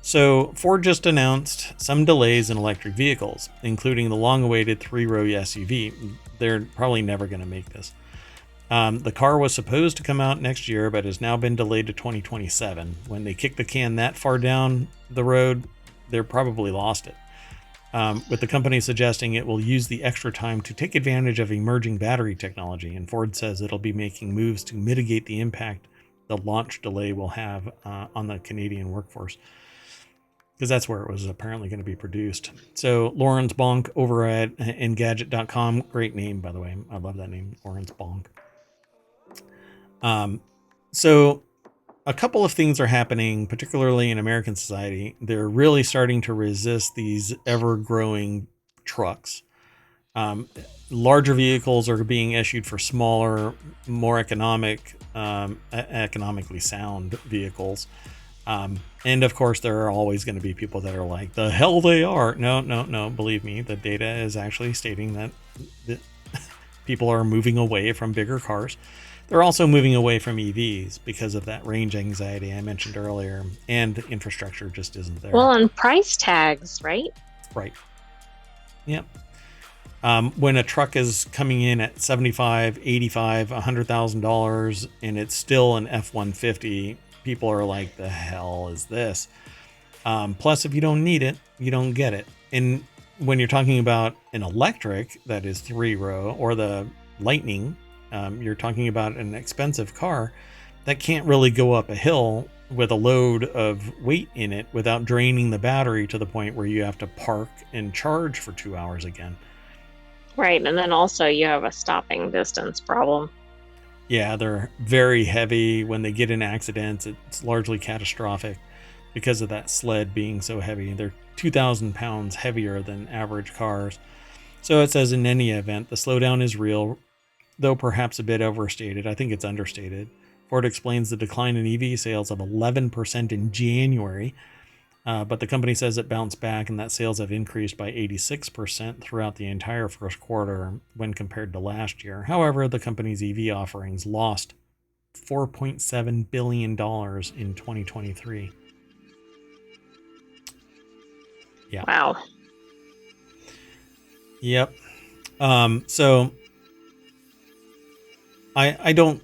So Ford just announced some delays in electric vehicles, including the long-awaited 3-row SUV. They're probably never going to make this. The car was supposed to come out next year, but has now been delayed to 2027. When they kick the can that far down the road, they're probably lost it. With the company suggesting it will use the extra time to take advantage of emerging battery technology, and Ford says it'll be making moves to mitigate the impact the launch delay will have on the Canadian workforce, because that's where it was apparently going to be produced. So Lawrence Bonk over at Engadget.com, great name, by the way. I love that name, Lawrence Bonk. So a couple of things are happening, particularly in American society. They're really starting to resist these ever-growing trucks. Larger vehicles are being issued for smaller, more economically sound vehicles. And of course, there are always going to be people that are like, the hell they are. No. Believe me, the data is actually stating that people are moving away from bigger cars. They're also moving away from EVs because of that range anxiety I mentioned earlier, and the infrastructure just isn't there. Well, and price tags, right? Right. Yep. When a truck is coming in at $75,000, $85,000, $100,000, and it's still an F-150, people are like, the hell is this? Plus, if you don't need it, you don't get it. And when you're talking about an electric that is 3-row, or the Lightning, you're talking about an expensive car that can't really go up a hill with a load of weight in it without draining the battery to the point where you have to park and charge for 2 hours again. Right. And then also you have a stopping distance problem. Yeah, they're very heavy. When they get in accidents, it's largely catastrophic because of that sled being so heavy. They're 2,000 pounds heavier than average cars. So it says, in any event, the slowdown is real, though perhaps a bit overstated. I think it's understated. Ford explains the decline in EV sales of 11% in January, but the company says it bounced back and that sales have increased by 86% throughout the entire first quarter when compared to last year. However, the company's EV offerings lost $4.7 billion in 2023. Yeah. Wow. Yep. So I don't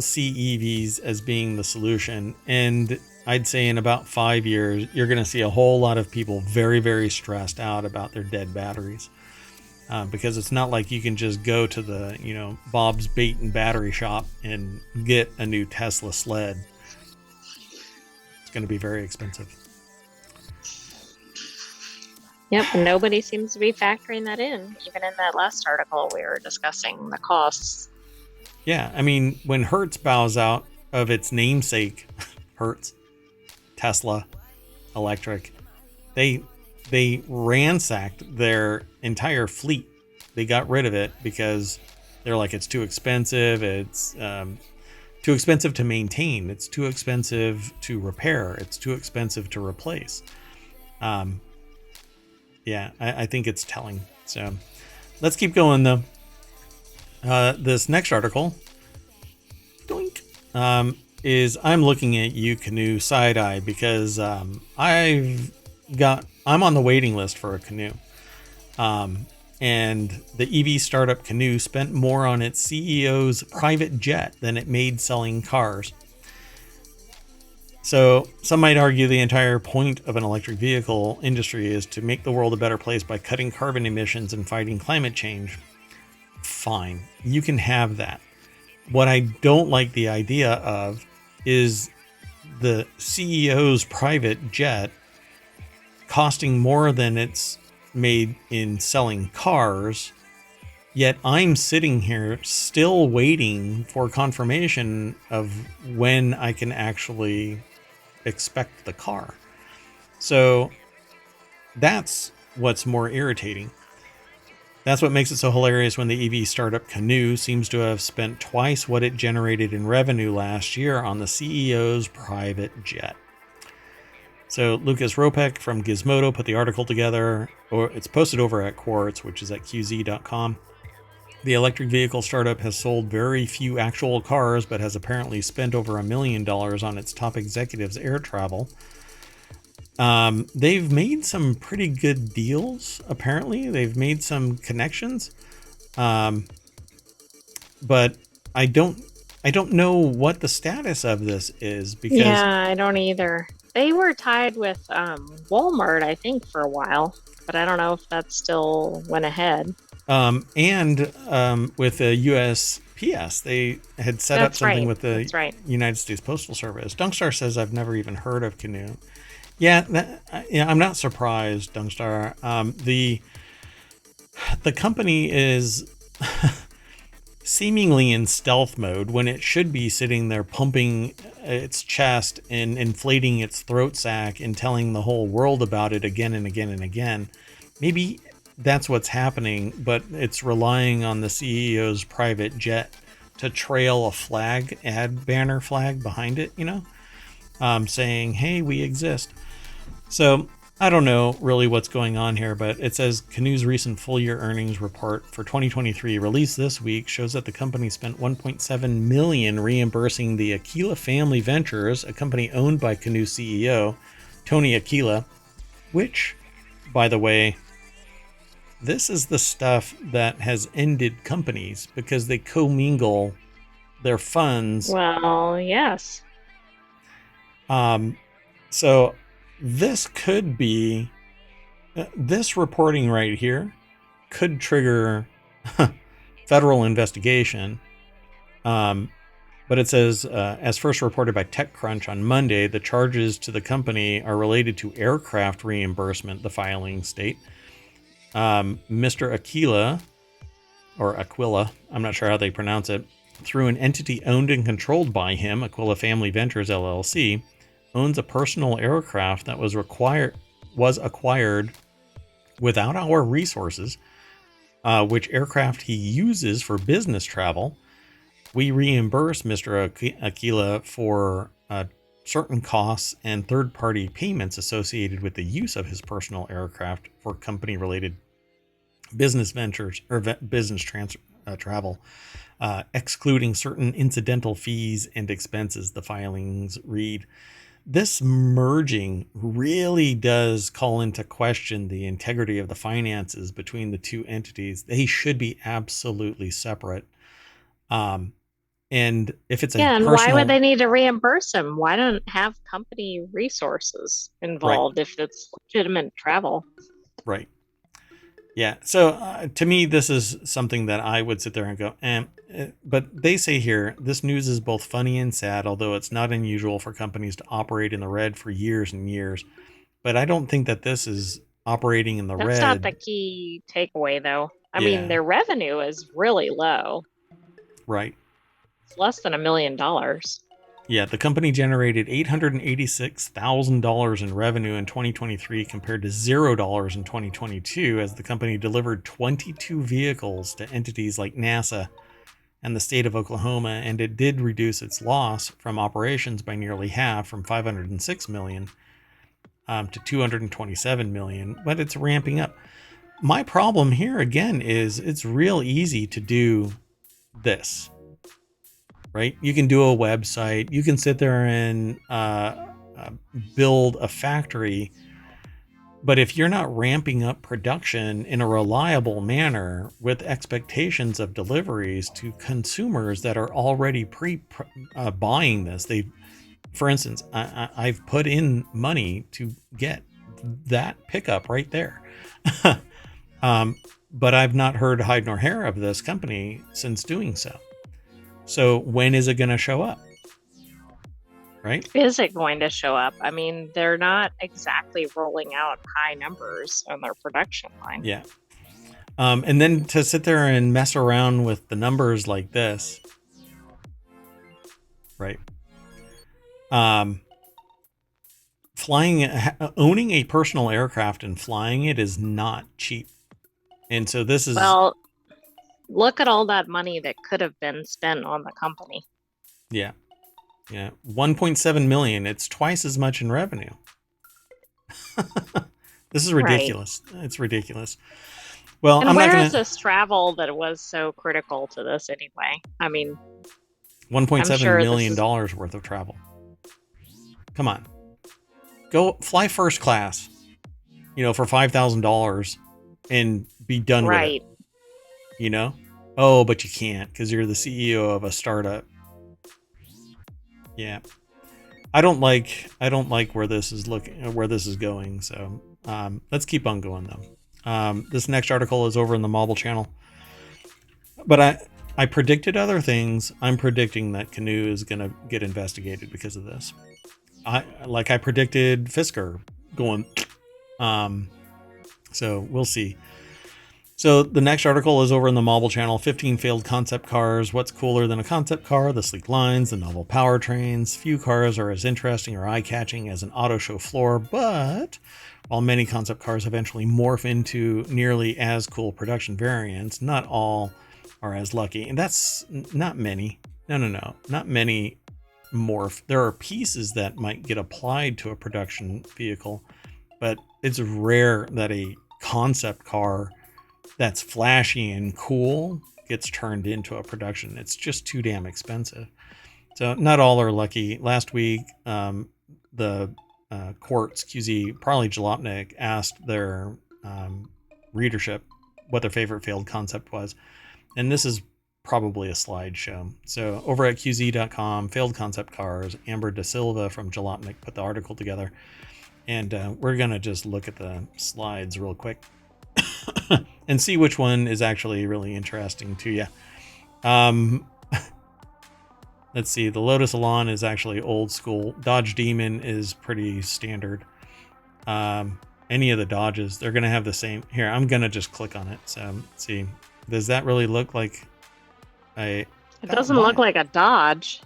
see EVs as being the solution, and I'd say in about 5 years you're going to see a whole lot of people very, very stressed out about their dead batteries, because it's not like you can just go to the Bob's Bait and Battery Shop and get a new Tesla sled. It's going to be very expensive. Yep, and nobody seems to be factoring that in. Even in that last article, we were discussing the costs. Yeah, I mean, when Hertz bows out of its namesake, Hertz, Tesla, electric, they ransacked their entire fleet. They got rid of it because they're like, it's too expensive. It's too expensive to maintain. It's too expensive to repair. It's too expensive to replace. Yeah, I think it's telling. So let's keep going, though. This next article, doink, is I'm looking at you, Canoo, side eye, because I'm on the waiting list for a Canoo. And the EV startup Canoo spent more on its CEO's private jet than it made selling cars. So some might argue the entire point of an electric vehicle industry is to make the world a better place by cutting carbon emissions and fighting climate change. Fine, you can have that. What I don't like the idea of is the CEO's private jet costing more than it's made in selling cars, yet I'm sitting here still waiting for confirmation of when I can actually expect the car. So that's what's more irritating. That's what makes it so hilarious when the EV startup Canoo seems to have spent twice what it generated in revenue last year on the CEO's private jet. So Lucas Ropek from Gizmodo put the article together, or it's posted over at Quartz, which is at qz.com. The electric vehicle startup has sold very few actual cars, but has apparently spent over $1 million on its top executives' air travel. They've made some pretty good deals. Apparently, they've made some connections, um, but I don't I don't know what the status of this is because Yeah, I don't either. They were tied with Walmart, I think, for a while, but I don't know if that still went ahead. and with the USPS, they had set up That's something right. with the That's right. United States Postal Service. Dunkstar says I've never even heard of Canoo. Yeah, yeah, I'm not surprised, Dunkstar. The company is seemingly in stealth mode when it should be sitting there pumping its chest and inflating its throat sac and telling the whole world about it again and again and again. Maybe that's what's happening, but it's relying on the CEO's private jet to trail a flag, ad banner flag behind it, saying, hey, we exist. So I don't know really what's going on here, but it says Canoo's recent full year earnings report for 2023 released this week shows that the company spent 1.7 million reimbursing the Aquila Family Ventures, a company owned by Canoo CEO Tony Aquila, which, by the way, this is the stuff that has ended companies because they commingle their funds. Well, yes. So this could be this reporting right here could trigger federal investigation. But it says, as first reported by TechCrunch on Monday, the charges to the company are related to aircraft reimbursement, the filing state. Mr. Aquila, or Aquila, I'm not sure how they pronounce it, through an entity owned and controlled by him, Aquila Family Ventures LLC, owns a personal aircraft that was acquired without our resources, which aircraft he uses for business travel. We reimburse Mr. Aquila for certain costs and third-party payments associated with the use of his personal aircraft for company-related business ventures or business travel, excluding certain incidental fees and expenses, the filings read. This merging really does call into question the integrity of the finances between the two entities. They should be absolutely separate. And if it's a Yeah, and why would personal, they need to reimburse him? Why don't have company resources right, involved if it's legitimate travel? right. Yeah. So to me, this is something that I would sit there and go, but they say here, this news is both funny and sad, although it's not unusual for companies to operate in the red for years and years. But I don't think that this is operating in the That's not the red. key takeaway, though. I mean, Yeah. their revenue is really low. Right. It's less than $1 million. Yeah, the company generated $886,000 in revenue in 2023 compared to $0 in 2022 as the company delivered 22 vehicles to entities like NASA and the state of Oklahoma, and it did reduce its loss from operations by nearly half, from 506 million to 227 million, but it's ramping up. My problem here again is it's real easy to do this, right? You can do a website, you can sit there and build a factory, but if you're not ramping up production in a reliable manner with expectations of deliveries to consumers that are already buying this, for instance, I've put in money to get that pickup right there. But I've not heard hide nor hair of this company since doing so. So when is it going to show up? Right? Is it going to show up? I mean, they're not exactly rolling out high numbers on their production line. Yeah. And then to sit there and mess around with the numbers like this, right? Owning a personal aircraft and flying it is not cheap. And so this is, Well, look at all that money that could have been spent on the company. yeah, 1.7 million. It's twice as much in revenue. This is Right. ridiculous. It's ridiculous. Well, And I'm not where is gonna. this travel that was so critical to this anyway? I mean, I'm 1.7 sure this million is dollars worth of travel. Come on. Go fly first class, for $5,000 and be done with it. Right. Oh, but you can't because you're the CEO of a startup. Yeah. I don't like where this is going. So let's keep on going though. This next article is over in the Mobile channel, but I predicted other things. I'm predicting that Canoo is going to get investigated because of this. I predicted Fisker going. So we'll see. So the next article is over in the Mobile channel. 15 failed concept cars. What's cooler than a concept car? The sleek lines, the novel powertrains. Few cars are as interesting or eye-catching as an auto show floor, but while many concept cars eventually morph into nearly as cool production variants, not all are as lucky. And that's not many. No. Not many morph. There are pieces that might get applied to a production vehicle, but it's rare that a concept car that's flashy and cool gets turned into a production. It's just too damn expensive. So not all are lucky. Last week, the Quartz QZ, probably Jalopnik, asked their readership what their favorite failed concept was. And this is probably a slideshow. So over at QZ.com, failed concept cars, Amber Da Silva from Jalopnik put the article together. And we're going to just look at the slides real quick and see which one is actually really interesting to you. Let's see. The Lotus Elan is actually old school. Dodge Demon is pretty standard. Any of the Dodges, they're going to have the same. Here, I'm going to just click on it. So let's see. Does that really look like It doesn't look like a Dodge.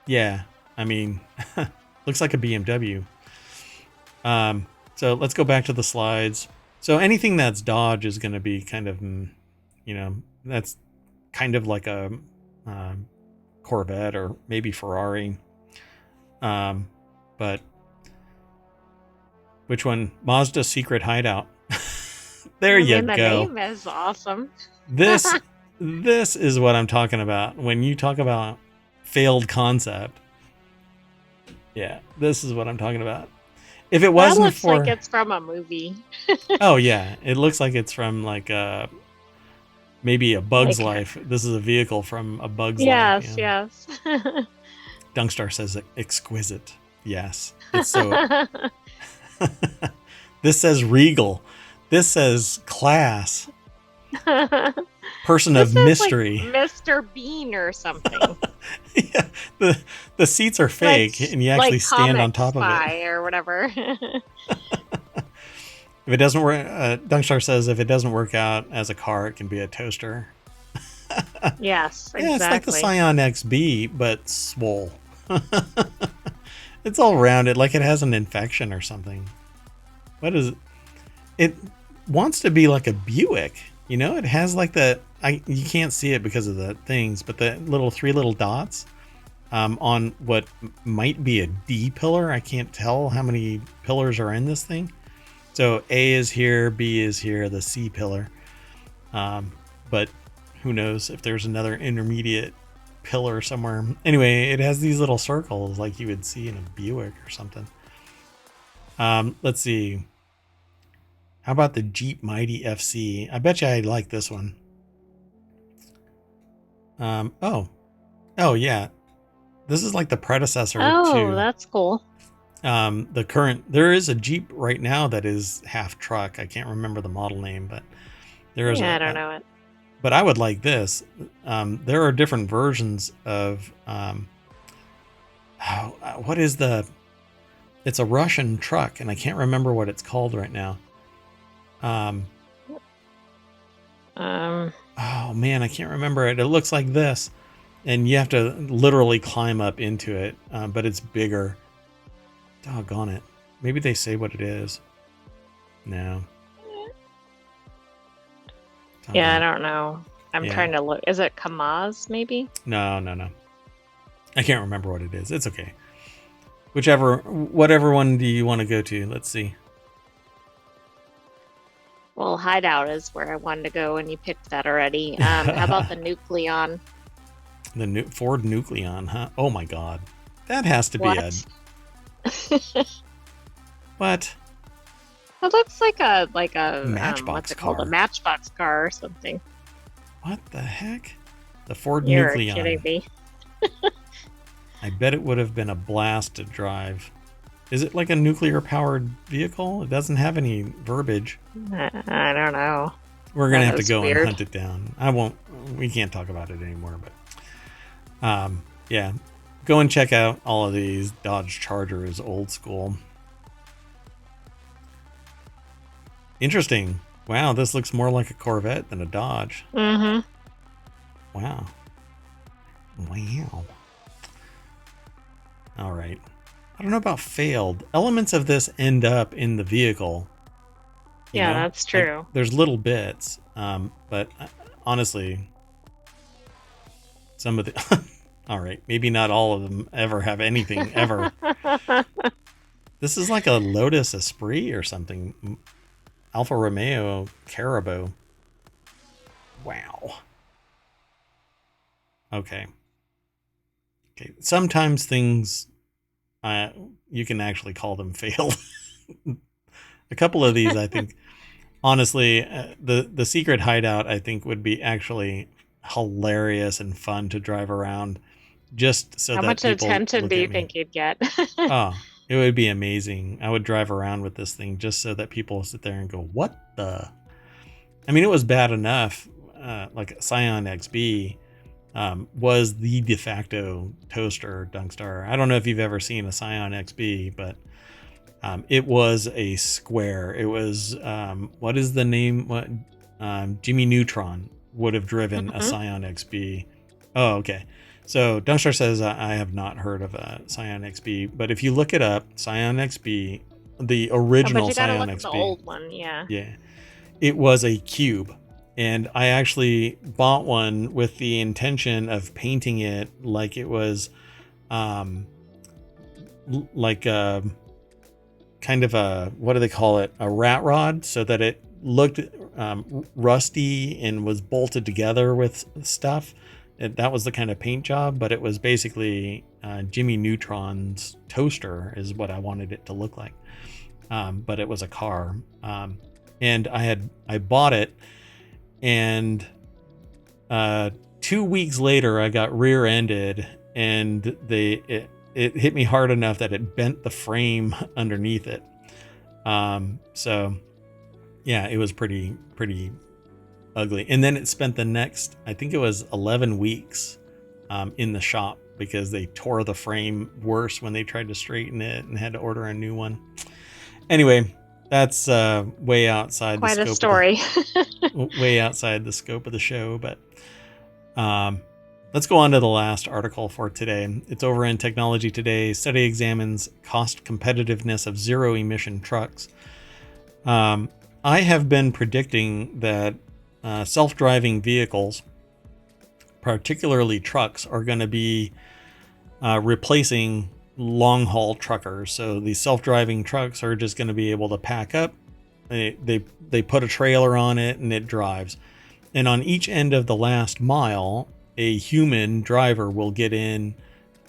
Yeah. I mean, looks like a BMW. So let's go back to the slides. So anything that's Dodge is going to be kind of, that's kind of like a Corvette or maybe Ferrari. But which one? Mazda Secret Hideout. There you go. The name is awesome. This is what I'm talking about. When you talk about failed concept. Yeah, this is what I'm talking about. If it wasn't that looks like it's from a movie. Oh yeah, it looks like it's from like maybe A Bug's Life. This is a vehicle from A Bug's Life. Yes. Dunkstar says exquisite. Yes, it's so. This says regal. This says class. Person of mystery. Like Mr. Bean or something. Yeah, the seats are fake, and you actually stand on top of it, or whatever. If it doesn't work, Dunkstar says if it doesn't work out as a car, it can be a toaster. Yes, exactly. Yeah, it's like the Scion XB, but swole. It's all rounded, like it has an infection or something. What is it? It wants to be like a Buick. It has like you can't see it because of the things, but the three little dots on what might be a D pillar. I can't tell how many pillars are in this thing. So A is here, B is here, the C pillar. But who knows if there's another intermediate pillar somewhere. Anyway, it has these little circles like you would see in a Buick or something. Let's see. How about the Jeep Mighty FC? I bet you I like this one. Oh yeah. This is like the predecessor to... Oh, that's cool. There is a Jeep right now that is half truck. I can't remember the model name, but there is I don't know it. But I would like this. There are different versions of... what is the... It's a Russian truck, and I can't remember what it's called right now. Oh man, I can't remember it. It looks like this, and you have to literally climb up into it, but it's bigger. Doggone it. Maybe they say what it is. No. Yeah, I don't know. I'm trying to look. Is it Kamaz, maybe? No. I can't remember what it is. It's okay. Whatever one do you want to go to? Let's see. Well, Hideout is where I wanted to go, and you picked that already. How about the Nucleon? The Ford Nucleon, huh? Oh my God. That has to be What? It looks like a what's Matchbox it called? A car. matchbox car or something. What the heck? The Ford You're kidding Nucleon. me. I bet it would have been a blast to drive. Is it like a nuclear powered vehicle? It doesn't have any verbiage. I don't know. We're gonna That have to is go and weird. hunt it down. I won't. We can't talk about it anymore. But yeah, go and check out all of these Dodge Chargers, old school. Interesting. Wow, this looks more like a Corvette than a Dodge. Mm-hmm. Wow. Wow. All right. I don't know about failed. Elements of this end up in the vehicle. You Yeah, know, that's like true. there's little bits. But honestly, some of the. All right, maybe not all of them ever have anything ever. This is like a Lotus Esprit or something. Alfa Romeo Caribou. Wow. Okay. Okay. Sometimes things, you can actually call them failed. A couple of these, I think, honestly, the secret hideout, I think, would be actually hilarious and fun to drive around, just so How that much people attention do look at you me. think you'd get? Oh, it would be amazing. I would drive around with this thing just so that people sit there and go, "What the?" I mean, it was bad enough. Like Scion XB was the de facto toaster Dunkstar. I don't know if you've ever seen a Scion XB, but it was a square. It was what is the name? What Jimmy Neutron would have driven a Hmm. Scion XB. Oh, okay. So Dunkstar says I have not heard of a Scion XB, but if you look it up, Scion XB, the Oh, but original you got to Scion look at the XB, old one. Yeah. yeah, it was a cube. And I actually bought one with the intention of painting it like it was um, like a kind of a, what do they call it? A rat rod, so that it looked rusty and was bolted together with stuff. That was the kind of paint job, but it was basically Jimmy Neutron's toaster, is what I wanted it to look like. But it was a car. And I bought it, and 2 weeks later I got rear-ended, and it hit me hard enough that it bent the frame underneath it. So yeah, it was pretty ugly. And then it spent the next, I think it was 11 weeks in the shop, because they tore the frame worse when they tried to straighten it and had to order a new one. Anyway, that's way outside the Quite a scope of the story. way outside the scope of the show, but um, let's go on to the last article for today. It's over in Technology Today. Study examines cost competitiveness of zero emission trucks. I have been predicting that self-driving vehicles, particularly trucks, are going to be replacing long-haul truckers. So these self-driving trucks are just going to be able to pack up. They put a trailer on it and it drives. And on each end of the last mile, a human driver will get in,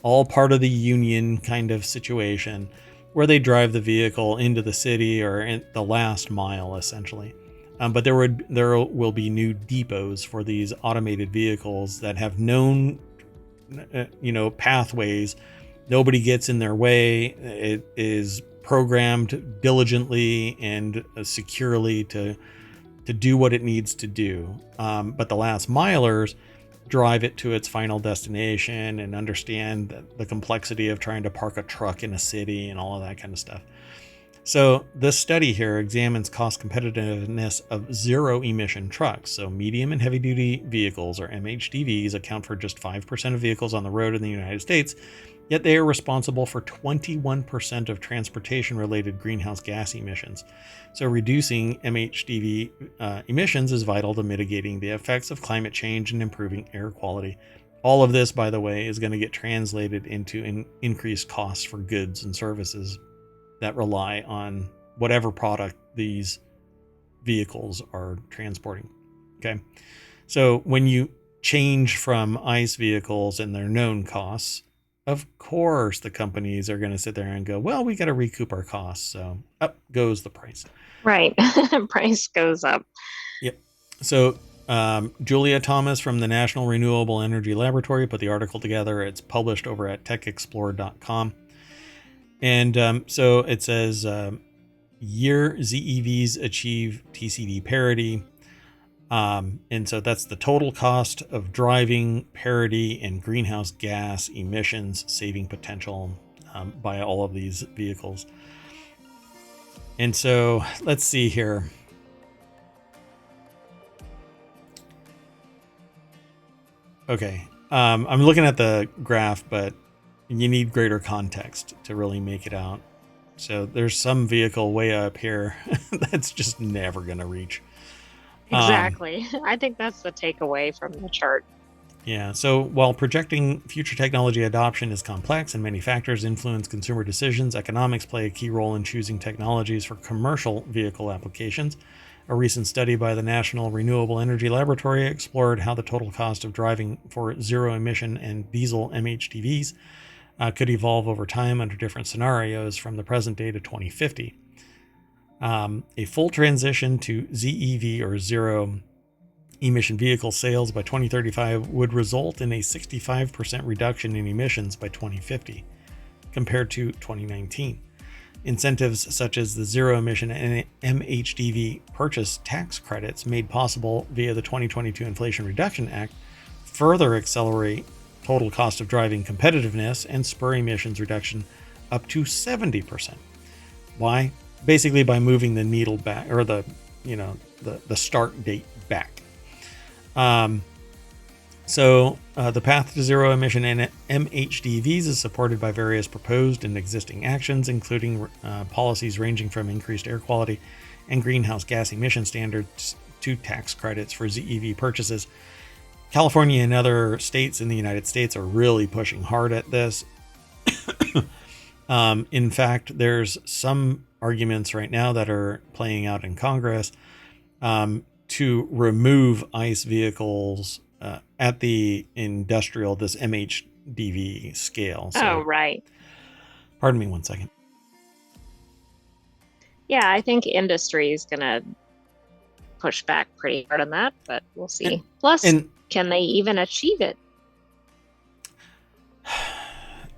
all part of the union kind of situation, where they drive the vehicle into the city or in the last mile, essentially. But there will be new depots for these automated vehicles that have known, pathways. Nobody gets in their way. It is programmed diligently and securely to do what it needs to do. But the last milers drive it to its final destination and understand the complexity of trying to park a truck in a city and all of that kind of stuff. So this study here examines cost competitiveness of zero emission trucks. So medium and heavy duty vehicles, or MHDVs, account for just 5% of vehicles on the road in the United States, yet they are responsible for 21% of transportation related greenhouse gas emissions. So reducing MHDV emissions is vital to mitigating the effects of climate change and improving air quality. All of this, by the way, is going to get translated into increased costs for goods and services that rely on whatever product these vehicles are transporting. Okay. So when you change from ICE vehicles and their known costs of course the companies are going to sit there and go, well, we got to recoup our costs. So up goes the price. Right. Price goes up. Yep. So Julia Thomas from the National Renewable Energy Laboratory put the article together. It's published over at techexplore.com. And so it says year ZEVs achieve TCD parity. And so that's the total cost of driving, parity, and greenhouse gas emissions saving potential by all of these vehicles. And so let's see here. Okay. I'm looking at the graph, but you need greater context to really make it out. So there's some vehicle way up here that's just never going to reach. Exactly. I think that's the takeaway from the chart. Yeah. So while projecting future technology adoption is complex and many factors influence consumer decisions, economics play a key role in choosing technologies for commercial vehicle applications. A recent study by the National Renewable Energy Laboratory explored how the total cost of driving for zero-emission and diesel MHDVs could evolve over time under different scenarios from the present day to 2050. A full transition to ZEV or zero-emission vehicle sales by 2035 would result in a 65% reduction in emissions by 2050 compared to 2019. Incentives such as the zero-emission and MHDV purchase tax credits made possible via the 2022 Inflation Reduction Act further accelerate total cost of driving competitiveness and spur emissions reduction up to 70%. Why? Basically by moving the needle back, or the start date back. So the path to zero emission and MHDVs is supported by various proposed and existing actions, including policies ranging from increased air quality and greenhouse gas emission standards to tax credits for ZEV purchases. California and other states in the United States are really pushing hard at this. In fact, there's some arguments right now that are playing out in Congress to remove ICE vehicles at the industrial, this MHDV scale. So, right. Pardon me 1 second. Yeah, I think industry is going to push back pretty hard on that, but we'll see. Plus, can they even achieve it?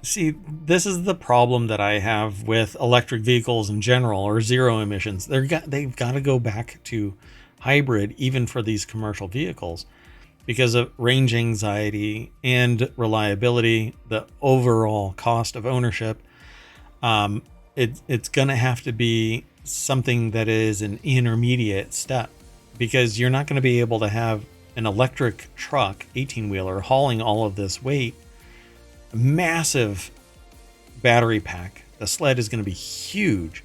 See, this is the problem that I have with electric vehicles in general, or zero emissions. They've got to go back to hybrid, even for these commercial vehicles, because of range anxiety and reliability, the overall cost of ownership. It's going to have to be something that is an intermediate step, because you're not going to be able to have an electric truck, 18-wheeler, hauling all of this weight, massive battery pack. The sled is going to be huge.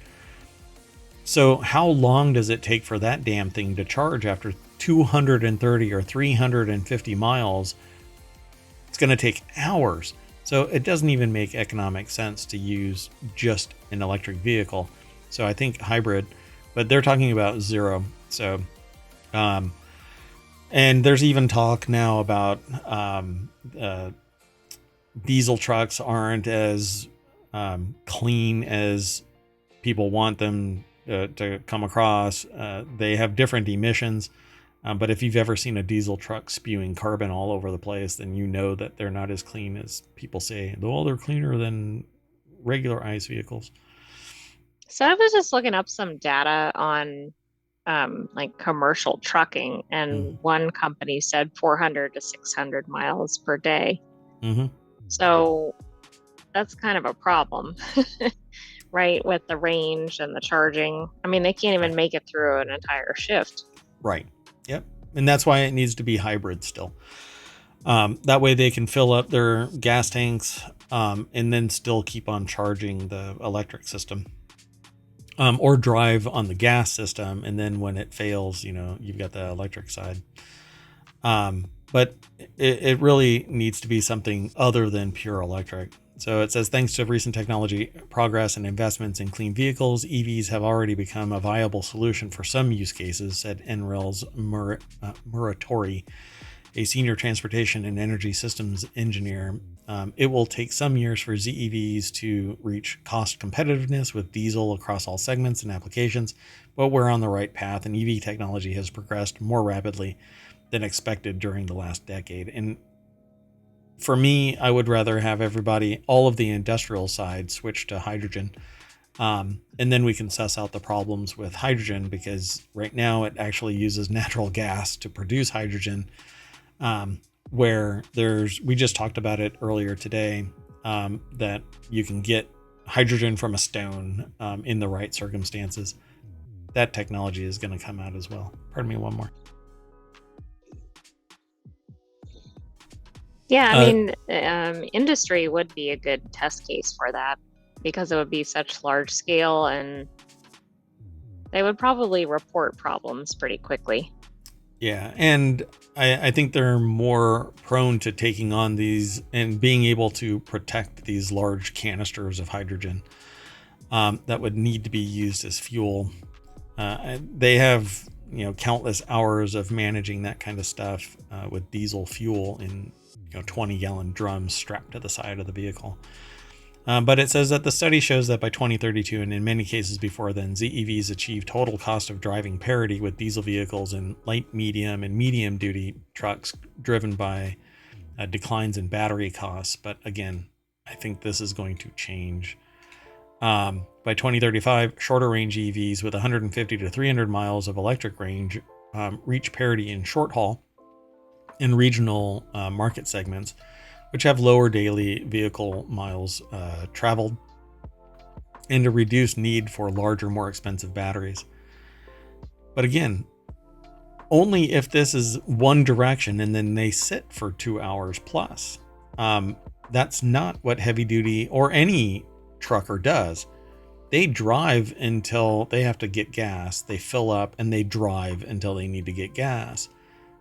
So how long does it take for that damn thing to charge after 230 or 350 miles? It's going to take hours. So it doesn't even make economic sense to use just an electric vehicle. So I think hybrid, but they're talking about zero. So, and there's even talk now about diesel trucks aren't as clean as people want them to come across. They have different emissions. But if you've ever seen a diesel truck spewing carbon all over the place, then you know that they're not as clean as people say. Though they're cleaner than regular ICE vehicles. So I was just looking up some data on like commercial trucking, and one company said 400 to 600 miles per day. Mm-hmm. So that's kind of a problem, right? With the range and the charging. I mean, they can't even make it through an entire shift. Right. Yep. And that's why it needs to be hybrid still. That way they can fill up their gas tanks and then still keep on charging the electric system. Or drive on the gas system, and then when it fails, you've got the electric side. But it really needs to be something other than pure electric. So it says, thanks to recent technology progress and investments in clean vehicles, EVs have already become a viable solution for some use cases, said NREL's Muratori, a senior transportation and energy systems engineer. It will take some years for ZEVs to reach cost competitiveness with diesel across all segments and applications, but we're on the right path, and EV technology has progressed more rapidly than expected during the last decade. And for me, I would rather have all of the industrial side switch to hydrogen. And then we can suss out the problems with hydrogen, because right now it actually uses natural gas to produce hydrogen. Where we just talked about it earlier today, that you can get hydrogen from a stone in the right circumstances. That technology is going to come out as well. Pardon me, one more. Yeah, I mean, industry would be a good test case for that, because it would be such large scale, and they would probably report problems pretty quickly. Yeah, and I think they're more prone to taking on these and being able to protect these large canisters of hydrogen that would need to be used as fuel. They have countless hours of managing that kind of stuff with diesel fuel in 20-gallon drums strapped to the side of the vehicle. But it says that the study shows that by 2032, and in many cases before then, ZEVs achieve total cost of driving parity with diesel vehicles in light, medium, and medium duty trucks, driven by declines in battery costs. But again, I think this is going to change. By 2035, shorter range EVs with 150 to 300 miles of electric range reach parity in short haul and regional market segments, which have lower daily vehicle miles traveled and a reduced need for larger, more expensive batteries. But again, only if this is one direction and then they sit for 2 hours plus. That's not what heavy duty or any trucker does. They drive until they have to get gas, they fill up, and they drive until they need to get gas.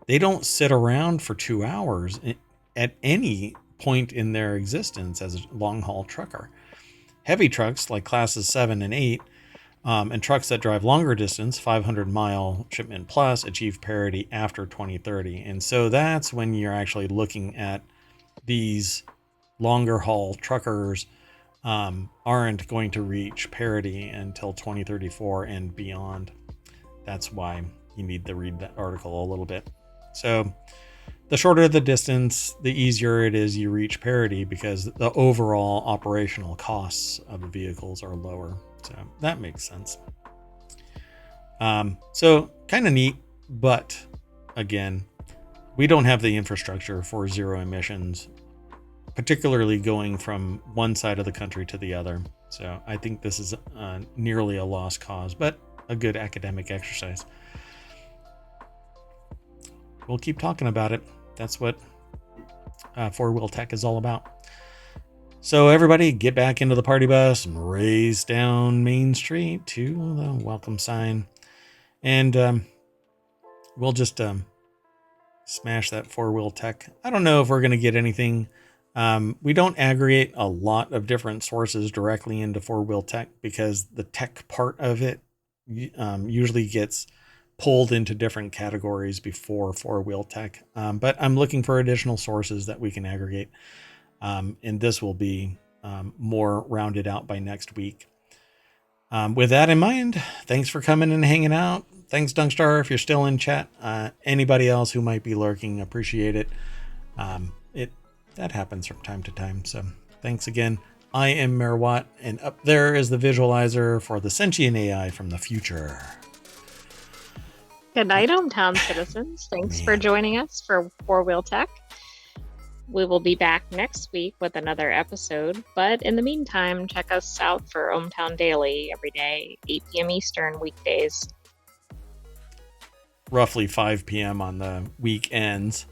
They don't sit around for 2 hours at any point in their existence as a long-haul trucker. Heavy trucks like classes 7 and 8 and trucks that drive longer distance, 500-mile shipment plus, achieve parity after 2030. And so that's when you're actually looking at these longer haul truckers aren't going to reach parity until 2034 and beyond. That's why you need to read that article a little bit. So the shorter the distance, the easier it is you reach parity, because the overall operational costs of the vehicles are lower. So that makes sense. So kind of neat, but again, we don't have the infrastructure for zero emissions, particularly going from one side of the country to the other. So I think this is nearly a lost cause, but a good academic exercise. We'll keep talking about it. That's what FourWheelTech is all about. So everybody get back into the party bus and race down Main Street to the welcome sign. And we'll just smash that FourWheelTech. I don't know if we're going to get anything. We don't aggregate a lot of different sources directly into FourWheelTech, because the tech part of it usually gets pulled into different categories before FourWheelTech. But I'm looking for additional sources that we can aggregate. And this will be more rounded out by next week. With that in mind, thanks for coming and hanging out. Thanks, Dunkstar, if you're still in chat. Anybody else who might be lurking, appreciate it. That happens from time to time. So thanks again. I am Merwatt, and up there is the visualizer for the sentient AI from the future. Good night, hometown citizens. Thanks for joining us for FourWheelTech. We will be back next week with another episode, but in the meantime, check us out for ohmTown Daily every day, 8 p.m. Eastern, weekdays. Roughly 5 p.m. on the weekends.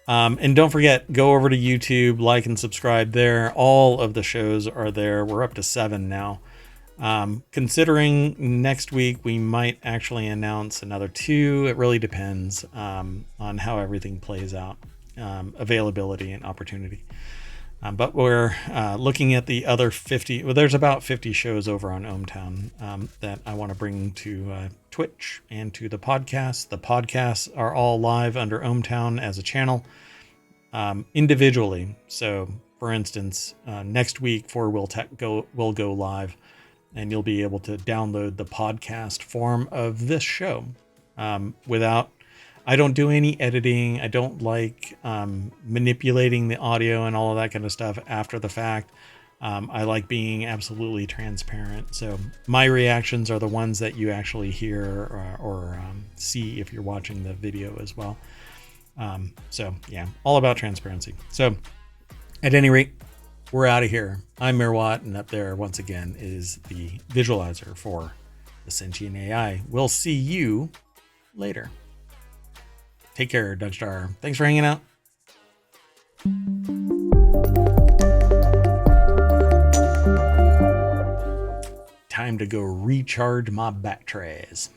And don't forget, go over to YouTube, like and subscribe there. All of the shows are there. We're up to 7 now. Considering next week, we might actually announce another 2. It really depends on how everything plays out, availability and opportunity. But we're looking at the other 50. Well, there's about 50 shows over on ohmTown that I want to bring to Twitch and to the podcast. The podcasts are all live under ohmTown as a channel individually. So, for instance, next week, FourWheelTech will go live, and you'll be able to download the podcast form of this show without. I don't do any editing. I don't like manipulating the audio and all of that kind of stuff after the fact. I like being absolutely transparent. So my reactions are the ones that you actually hear or see if you're watching the video as well. So yeah, all about transparency. So at any rate, we're out of here. I'm Mirwat, and up there once again is the visualizer for the sentient AI. We'll see you later. Take care, Doug Star. Thanks for hanging out. Time to go recharge my batteries.